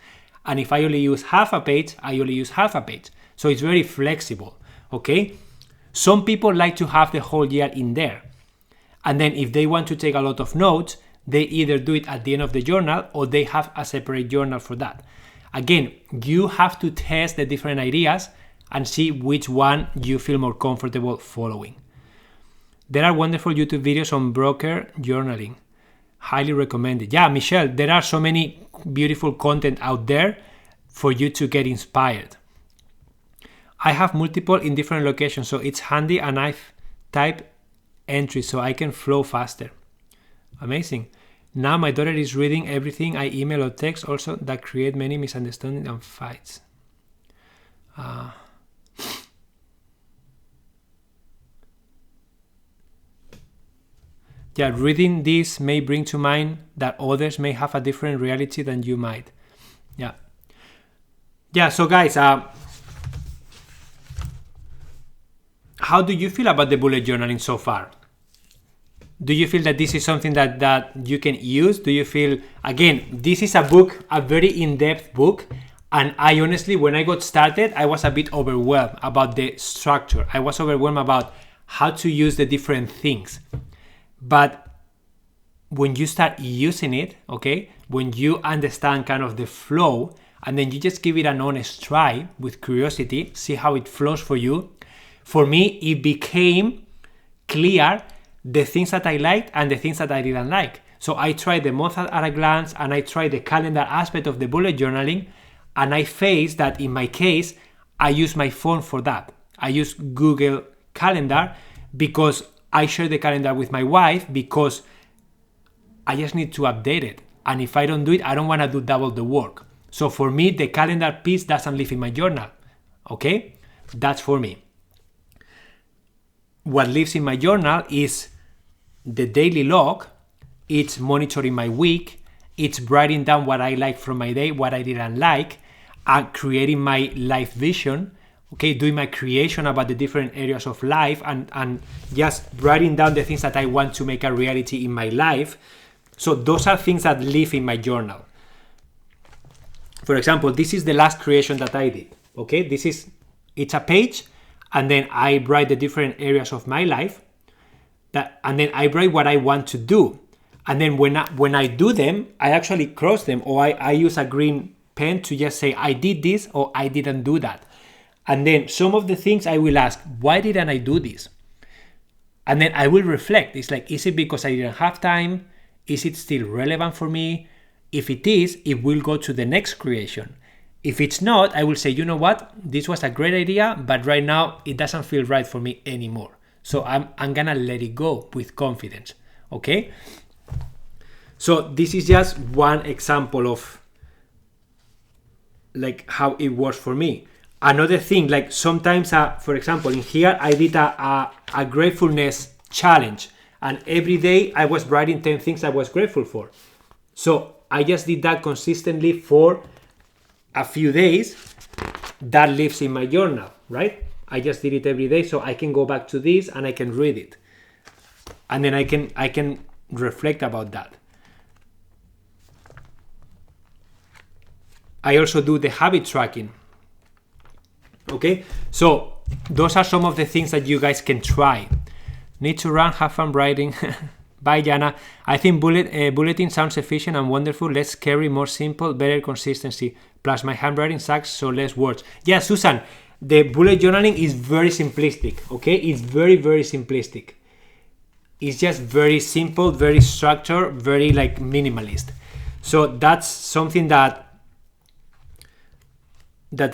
And if I only use half a page, I only use half a page. So it's very flexible, okay? Some people like to have the whole year in there. And then if they want to take a lot of notes, they either do it at the end of the journal, or they have a separate journal for that. Again, you have to test the different ideas and see which one you feel more comfortable following. There are wonderful YouTube videos on broker journaling. Highly recommended. Yeah, Michelle, there are so many beautiful content out there for you to get inspired. I have multiple in different locations, so it's handy, and I've typed entries so I can flow faster. Amazing. Now my daughter is reading everything I email or text, also that create many misunderstandings and fights. Yeah, reading this may bring to mind that others may have a different reality than you might. Yeah, so guys, how do you feel about the bullet journaling so far? Do you feel that this is something that you can use? Do you feel, again, this is a book, a very in-depth book, and I honestly, when I got started, I was a bit overwhelmed about the structure. I was overwhelmed about how to use the different things. But when you start using it, okay, when you understand kind of the flow, and then you just give it an honest try with curiosity, see how it flows for you. For me, it became clear the things that I liked and the things that I didn't like. So I tried the month at a glance, and I tried the calendar aspect of the bullet journaling, and I faced that in my case, I use my phone for that. I use Google Calendar because I share the calendar with my wife because I just need to update it. And if I don't do it, I don't want to do double the work. So for me, the calendar piece doesn't live in my journal. Okay? That's for me. What lives in my journal is the daily log. It's monitoring my week. It's writing down what I like from my day, what I didn't like, and creating my life vision. Okay, doing my creation about the different areas of life and just writing down the things that I want to make a reality in my life. So those are things that live in my journal. For example, this is the last creation that I did. Okay, it's a page, and then I write the different areas of my life, and then I write what I want to do. And then when I do them, I actually cross them, or I use a green pen to just say I did this or I didn't do that. And then some of the things I will ask, why didn't I do this? And then I will reflect. It's like, is it because I didn't have time? Is it still relevant for me? If it is, it will go to the next creation. If it's not, I will say, you know what? This was a great idea, but right now it doesn't feel right for me anymore. So I'm gonna let it go with confidence. Okay? So this is just one example of like how it works for me. Another thing, like sometimes, for example, in here I did a gratefulness challenge, and every day I was writing 10 things I was grateful for. So I just did that consistently for a few days. That lives in my journal, right? I just did it every day, so I can go back to this and I can read it, and then I can reflect about that. I also do the habit tracking. Okay, so those are some of the things that you guys can try. Need to run, have fun writing. Bye, Jana. I think bulletin sounds efficient and wonderful. Less scary, more simple, better consistency. Plus my handwriting sucks, so less words. Yeah, Susan, the bullet journaling is very simplistic. Okay, it's very, very simplistic. It's just very simple, very structured, very like minimalist. So that's something that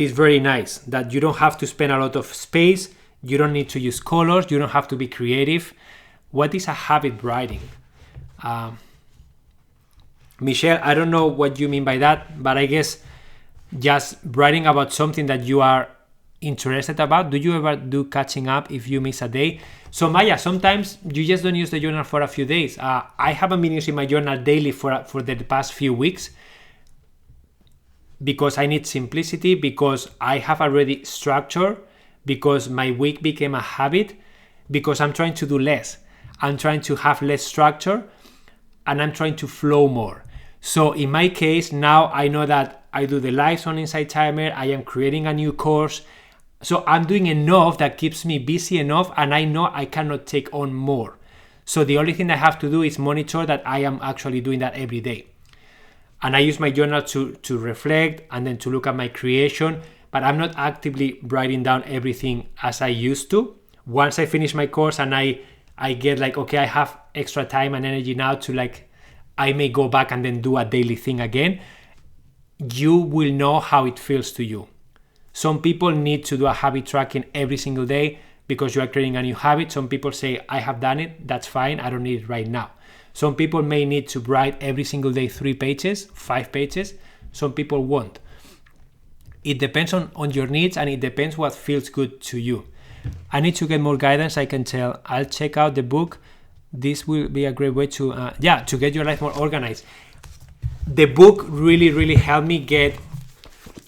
is very nice, that you don't have to spend a lot of space, you don't need to use colors, you don't have to be creative. What is a habit writing? Michelle, I don't know what you mean by that, but I guess just writing about something that you are interested about. Do you ever do catching up if you miss a day? So Maya, sometimes you just don't use the journal for a few days. I haven't been using my journal daily for the past few weeks, because I need simplicity, because I have already structure, because my week became a habit, because I'm trying to do less. I'm trying to have less structure, and I'm trying to flow more. So in my case, now I know that I do the lives on Insight Timer, I am creating a new course. So I'm doing enough that keeps me busy enough, and I know I cannot take on more. So the only thing I have to do is monitor that I am actually doing that every day. And I use my journal to reflect and then to look at my creation, but I'm not actively writing down everything as I used to. Once I finish my course and I get like, okay, I have extra time and energy now to like, I may go back and then do a daily thing again. You will know how it feels to you. Some people need to do a habit tracking every single day because you are creating a new habit. Some people say, I have done it, that's fine, I don't need it right now. Some people may need to write every single day 3 pages, 5 pages. Some people won't. It depends on your needs, and it depends what feels good to you. I need to get more guidance, I can tell. I'll check out the book. this will be a great way to to get your life more organized. The book really helped me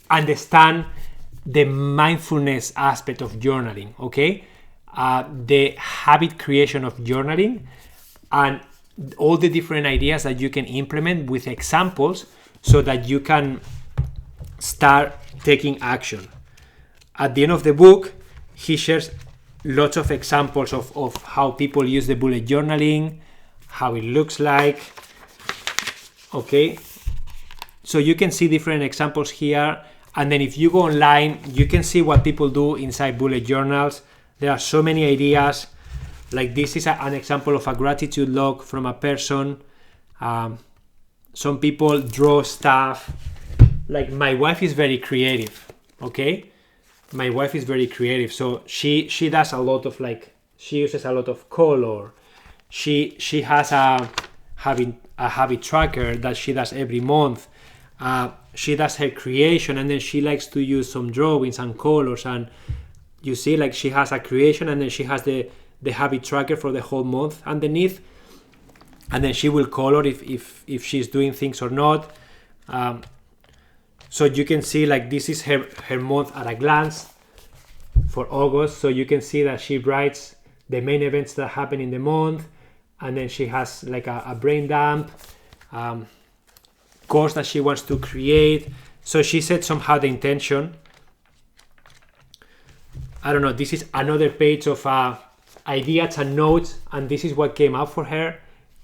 understand the mindfulness aspect of journaling, okay? The habit creation of journaling, and all the different ideas that you can implement with examples so that you can start taking action. At the end of the book, he shares lots of examples of how people use the bullet journaling, how it looks like, okay? So you can see different examples here, and then if you go online, you can see what people do inside bullet journals. There are so many ideas. Like this is an example of a gratitude log from a person. Some people draw stuff. Like my wife is very creative, okay? My wife is very creative, so she does a lot of she uses a lot of color. She has a habit tracker that she does every month. She does her creation, and then she likes to use some drawings and colors, and you see like she has a creation, and then she has the habit tracker for the whole month underneath, and then she will color if she's doing things or not. So you can see like this is her month at a glance for August. So you can see that she writes the main events that happen in the month, and then she has like a brain dump, course that she wants to create. So she set somehow the intention. I don't know, this is another page of ideas and notes, and this is what came out for her.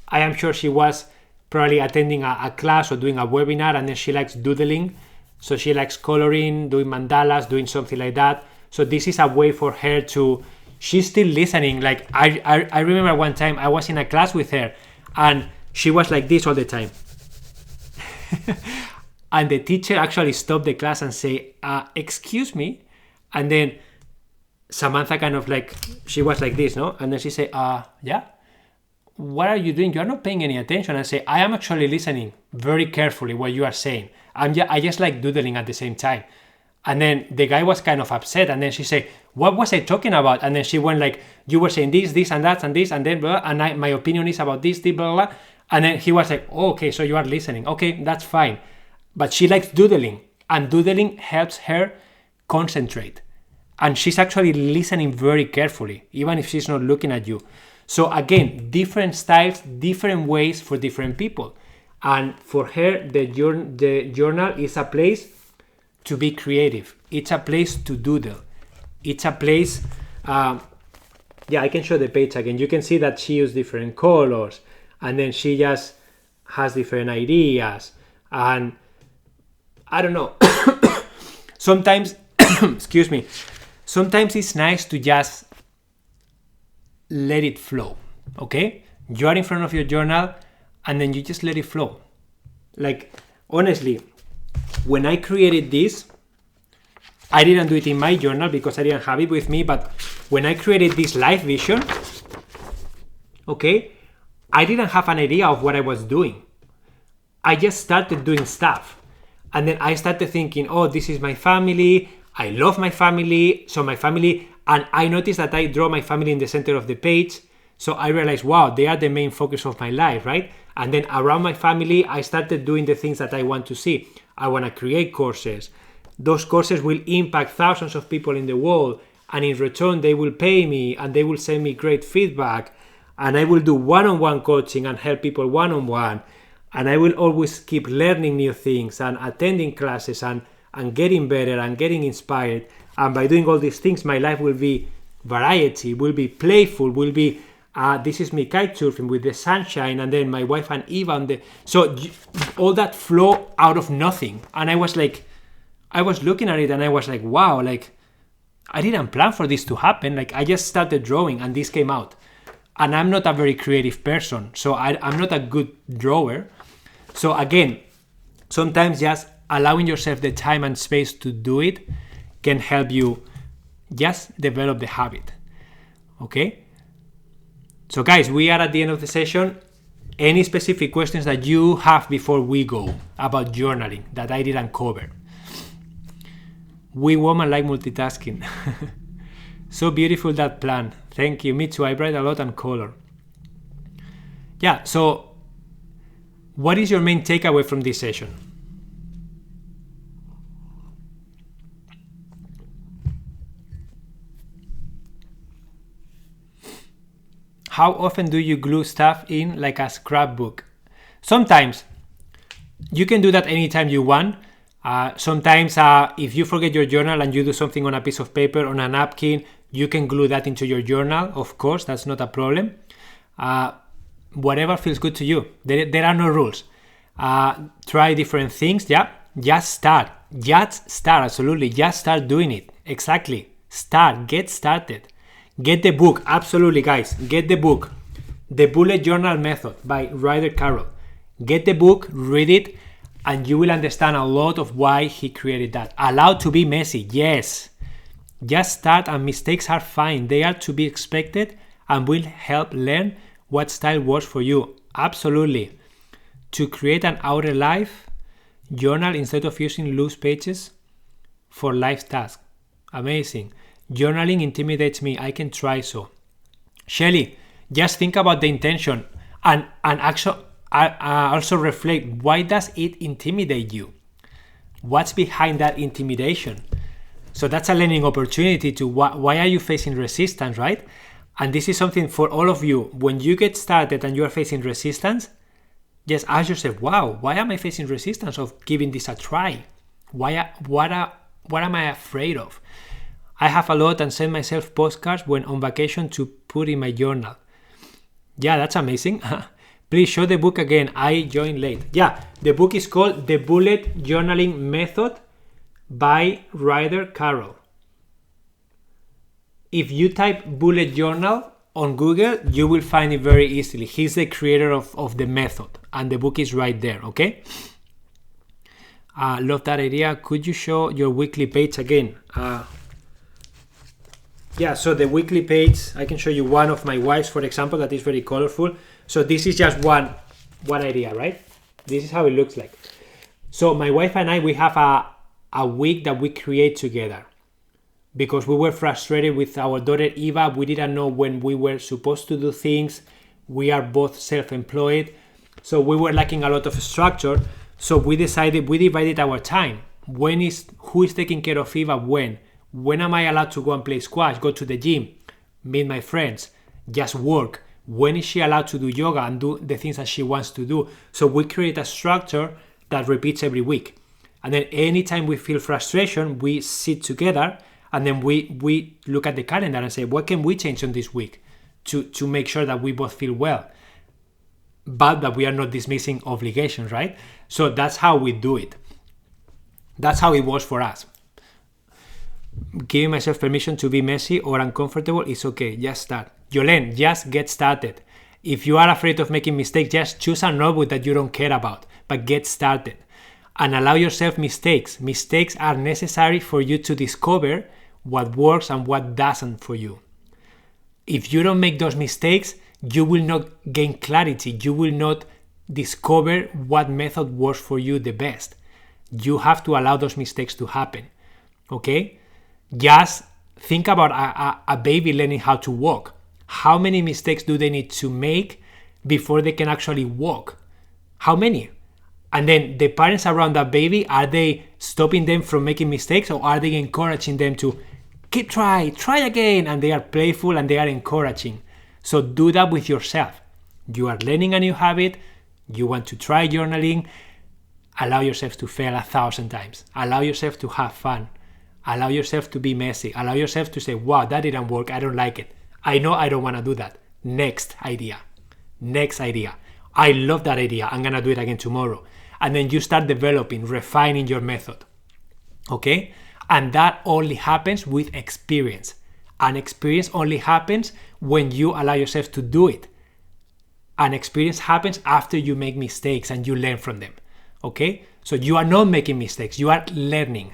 I am sure she was probably attending a class or doing a webinar, and then she likes doodling. So she likes coloring, doing mandalas, doing something like that. So this is a way for her to, she's still listening. Like I remember one time I was in a class with her, and she was like this all the time. And the teacher actually stopped the class and say, excuse me. And then Samantha kind of like, she was like this, no? And then she said, yeah, what are you doing? You are not paying any attention. And I say, I am actually listening very carefully what you are saying. I just like doodling at the same time. And then the guy was kind of upset. And then she said, what was I talking about? And then she went like, you were saying this, and that, and this, and then blah, and my opinion is about this, blah, blah, blah. And then he was like, oh, okay, so you are listening. Okay, that's fine. But she likes doodling, and doodling helps her concentrate. And she's actually listening very carefully, even if she's not looking at you. So again, different styles, different ways for different people. And for her, the journal is a place to be creative. It's a place to doodle. It's a place, I can show the page again. You can see that she used different colors, and then she just has different ideas. And I don't know, sometimes, excuse me, sometimes it's nice to just let it flow, okay? You are in front of your journal, and then you just let it flow. Like, honestly, when I created this, I didn't do it in my journal because I didn't have it with me, but when I created this live vision, okay, I didn't have an idea of what I was doing. I just started doing stuff. And then I started thinking, oh, this is my family. I love my family. So my family, and I noticed that I draw my family in the center of the page. So I realized, wow, they are the main focus of my life, right? And then around my family, I started doing the things that I want to see. I want to create courses. Those courses will impact thousands of people in the world. And in return, they will pay me and they will send me great feedback. And I will do one-on-one coaching and help people one-on-one. And I will always keep learning new things and attending classes and getting better and getting inspired. And by doing all these things, my life will be variety, will be playful, will be, this is me kite surfing with the sunshine, and then my wife and Eva. So all that flow out of nothing. And I was looking at it and I was like, wow, like I didn't plan for this to happen. Like I just started drawing and this came out. And I'm not a very creative person, so I'm not a good drawer. So again, sometimes just allowing yourself the time and space to do it can help you just develop the habit. Okay? So guys, we are at the end of the session. Any specific questions that you have before we go about journaling that I didn't cover? We women like multitasking. So beautiful, that plan. Thank you. Me too. I write a lot and color. Yeah, so what is your main takeaway from this session? How often do you glue stuff in like a scrapbook? Sometimes. You can do that anytime you want. Sometimes if you forget your journal and you do something on a piece of paper, on a napkin, you can glue that into your journal. Of course, that's not a problem. Whatever feels good to you. There are no rules. Try different things. Yeah, just start. Absolutely. Just start doing it. Exactly. Get started. Get the book. Absolutely, guys. Get the book. The Bullet Journal Method by Ryder Carroll. Get the book, read it, and you will understand a lot of why he created that. Allowed to be messy, yes. Just start, and mistakes are fine. They are to be expected and will help learn what style works for you. Absolutely. To create an outer life journal instead of using loose pages for life tasks. Amazing. Journaling intimidates me. I can try so. Shelly, just think about the intention and actually also reflect, why does it intimidate you? What's behind that intimidation? So that's a learning opportunity to why are you facing resistance, right? And this is something for all of you. When you get started and you are facing resistance, just ask yourself, wow, why am I facing resistance of giving this a try? What am I afraid of? I have a lot and send myself postcards when on vacation to put in my journal. Yeah, that's amazing. Please show the book again. I joined late. Yeah, the book is called The Bullet Journaling Method by Ryder Carroll. If you type bullet journal on Google, you will find it very easily. He's the creator of the method, and the book is right there, okay? Love that idea. Could you show your weekly page again? Yeah, so the weekly page, I can show you one of my wife's, for example, that is very colorful. So this is just one idea, right? This is how it looks like. So my wife and I, we have a week that we create together because we were frustrated with our daughter Eva. We didn't know when we were supposed to do things. We are both self-employed. So we were lacking a lot of structure. So we divided our time. Who is taking care of Eva when? When am I allowed to go and play squash, go to the gym, meet my friends, just work? When is she allowed to do yoga and do the things that she wants to do? So we create a structure that repeats every week. And then anytime we feel frustration, we sit together and then we look at the calendar and say, what can we change on this week to make sure that we both feel well, but that we are not dismissing obligations, right? So that's how we do it. That's how it was for us. Giving myself permission to be messy or uncomfortable is okay. Just start. Yolene, just get started. If you are afraid of making mistakes, just choose a notebook that you don't care about, but get started. And allow yourself mistakes. Mistakes are necessary for you to discover what works and what doesn't for you. If you don't make those mistakes, you will not gain clarity. You will not discover what method works for you the best. You have to allow those mistakes to happen. Okay? Just think about a baby learning how to walk. How many mistakes do they need to make before they can actually walk? How many? And then the parents around that baby, are they stopping them from making mistakes, or are they encouraging them to try again? And they are playful and they are encouraging. So do that with yourself. You are learning a new habit. You want to try journaling. Allow yourself to fail 1,000 times. Allow yourself to have fun. Allow yourself to be messy. Allow yourself to say, wow, that didn't work. I don't like it. I know I don't want to do that. Next idea. I love that idea. I'm going to do it again tomorrow. And then you start developing, refining your method. Okay? And that only happens with experience. And experience only happens when you allow yourself to do it. And experience happens after you make mistakes and you learn from them. Okay? So you are not making mistakes. You are learning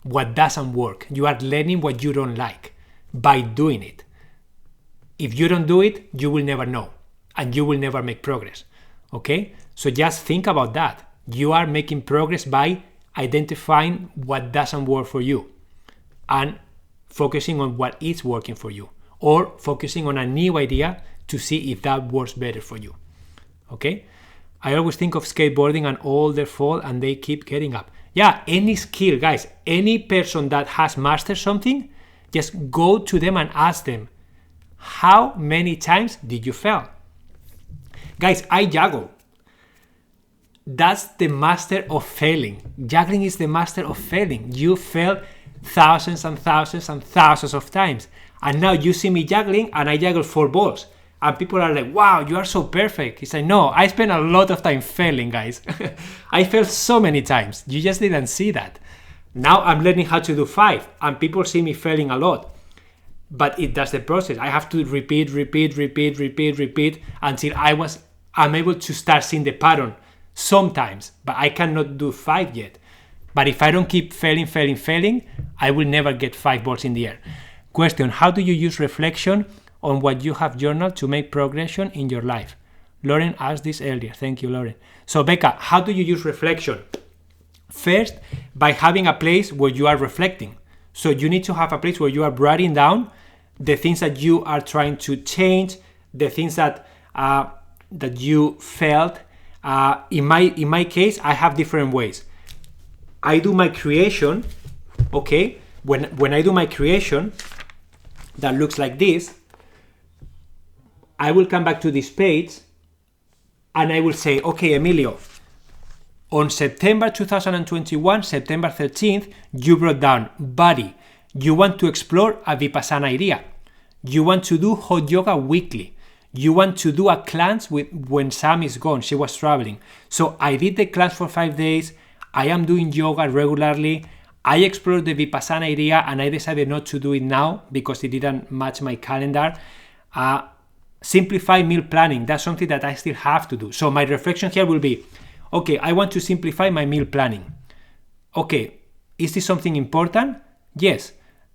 what doesn't work. You are learning what you don't like by doing it. If you don't do it, you will never know and you will never make progress. Okay? So just think about that. You are making progress by identifying what doesn't work for you and focusing on what is working for you, or focusing on a new idea to see if that works better for you. okay? I always think of skateboarding and all their fall and they keep getting up. Yeah, any skill, guys, any person that has mastered something, just go to them and ask them, how many times did you fail? Guys, I juggle. That's the master of failing. Juggling is the master of failing. You fail thousands and thousands and thousands of times. And now you see me juggling and I juggle 4 balls. And people are like, wow, you are so perfect. It's like, no, I spent a lot of time failing, guys. I failed so many times. You just didn't see that. Now I'm learning how to do 5 and people see me failing a lot. But that's the process. I have to repeat until I'm able to start seeing the pattern sometimes. But I cannot do 5 yet. But if I don't keep failing, I will never get 5 balls in the air. Question, how do you use reflection on what you have journaled to make progression in your life? Lauren asked this earlier. Thank you, Lauren. So Becca, how do you use reflection? First, by having a place where you are reflecting. So you need to have a place where you are writing down the things that you are trying to change, the things that you felt. In my case, I have different ways. I do my creation, okay? When I do my creation, that looks like this, I will come back to this page and I will say, okay, Emilio, on September 2021, September 13th, you brought down body. You want to explore a Vipassana idea. You want to do hot yoga weekly. You want to do a class when Sam is gone. She was traveling. So I did the class for 5 days. I am doing yoga regularly. I explored the Vipassana idea and I decided not to do it now because it didn't match my calendar. Simplify meal planning. That's something that I still have to do. So my reflection here will be, okay, I want to simplify my meal planning. Okay, is this something important? Yes.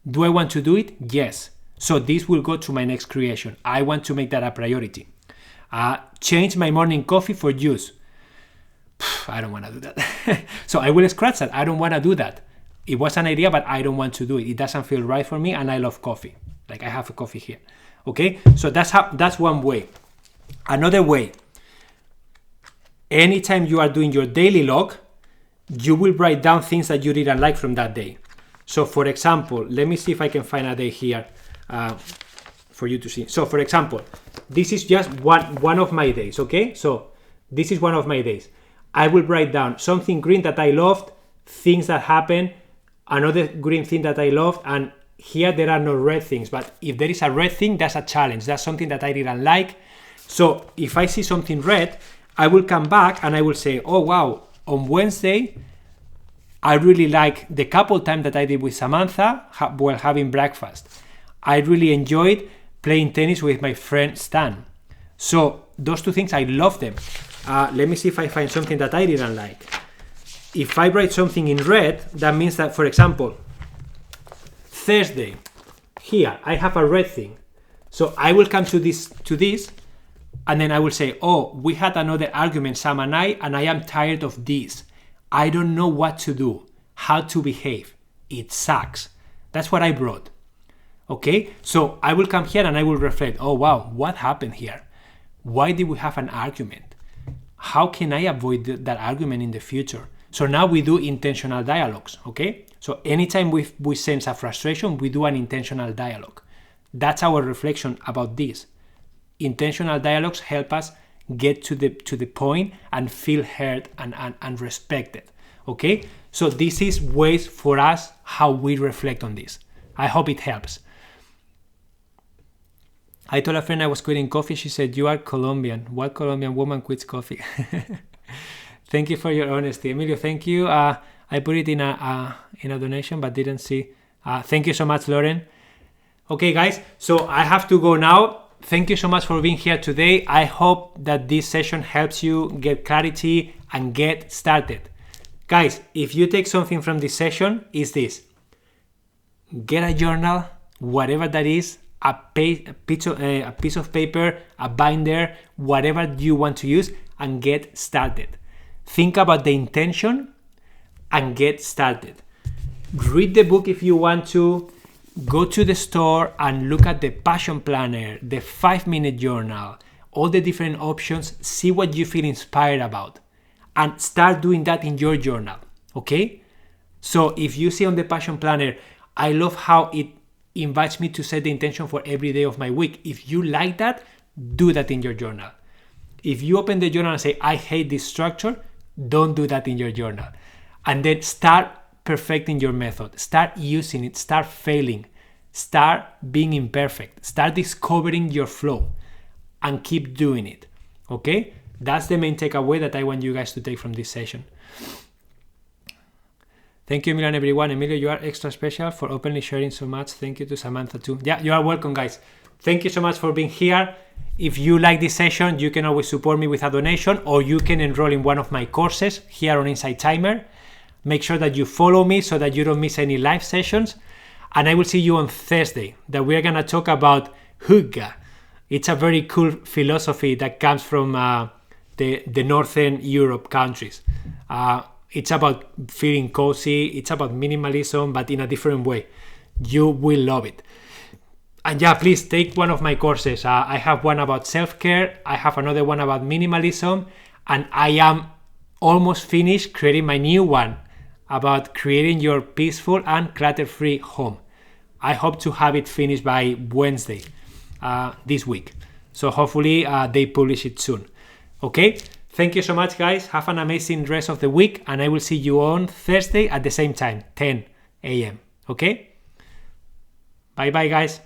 Do I want to do it? Yes. So this will go to my next creation. I want to make that a priority. Change my morning coffee for juice. I don't want to do that. So I will scratch that. I don't want to do that. It was an idea, but I don't want to do it. It doesn't feel right for me, and I love coffee. Like I have a coffee here. Okay, so that's one way. Another way, anytime you are doing your daily log, you will write down things that you didn't like from that day. So for example, let me see if I can find a day here for you to see. So for example, this is just one of my days, okay? So this is one of my days. I will write down something green that I loved, things that happened, another green thing that I loved, and here there are no red things, but if there is a red thing, that's a challenge. That's something that I didn't like. So if I see something red, I will come back and I will say, oh wow, on Wednesday, I really like the couple time that I did with Samantha while having breakfast. I really enjoyed playing tennis with my friend Stan. So those 2 things, I love them. Let me see if I find something that I didn't like. If I write something in red, that means that, for example, Thursday, here I have a red thing. So I will come to this, and then I will say, oh, we had another argument, Sam and I am tired of this. I don't know what to do, how to behave. It sucks. That's what I brought. Okay, so I will come here and I will reflect, oh wow, what happened here? Why did we have an argument? How can I avoid that argument in the future? So now we do intentional dialogues, okay? So anytime we sense a frustration, we do an intentional dialogue. That's our reflection about this. Intentional dialogues help us get to the point and feel heard and respected, okay? So this is ways for us how we reflect on this. I hope it helps. I told a friend I was quitting coffee. She said, you are Colombian. What Colombian woman quits coffee? Thank you for your honesty. Emilio, thank you. I put it in a donation, but didn't see. Thank you so much, Lauren. Okay, guys, so I have to go now. Thank you so much for being here today. I hope that this session helps you get clarity and get started. Guys, if you take something from this session, is this. Get a journal, whatever that is, a piece of paper, a binder, whatever you want to use, and get started. Think about the intention and get started. Read the book if you want to. Go to the store and look at the passion planner, the 5-minute journal, all the different options, see what you feel inspired about, and start doing that in your journal, okay? So if you see on the Passion Planner, I love how it invites me to set the intention for every day of my week. If you like that, do that in your journal. If you open the journal and say, I hate this structure, don't do that in your journal. And then start perfecting your method. Start using it. Start failing. Start being imperfect. Start discovering your flow and keep doing it. Okay? That's the main takeaway that I want you guys to take from this session. Thank you, Emilio, and everyone. Emilio, you are extra special for openly sharing so much. Thank you to Samantha too. Yeah, you are welcome, guys. Thank you so much for being here. If you like this session, you can always support me with a donation, or you can enroll in one of my courses here on Insight Timer. Make sure that you follow me so that you don't miss any live sessions. And I will see you on Thursday, that we're going to talk about hygge. It's a very cool philosophy that comes from the Northern Europe countries. It's about feeling cozy. It's about minimalism, but in a different way. You will love it. And yeah, please take one of my courses. I have one about self-care. I have another one about minimalism. And I am almost finished creating my new one about creating your peaceful and clutter-free home. I hope to have it finished by Wednesday this week. So hopefully they publish it soon. Okay? Thank you so much, guys. Have an amazing rest of the week, and I will see you on Thursday at the same time, 10 a.m. Okay? Bye-bye, guys.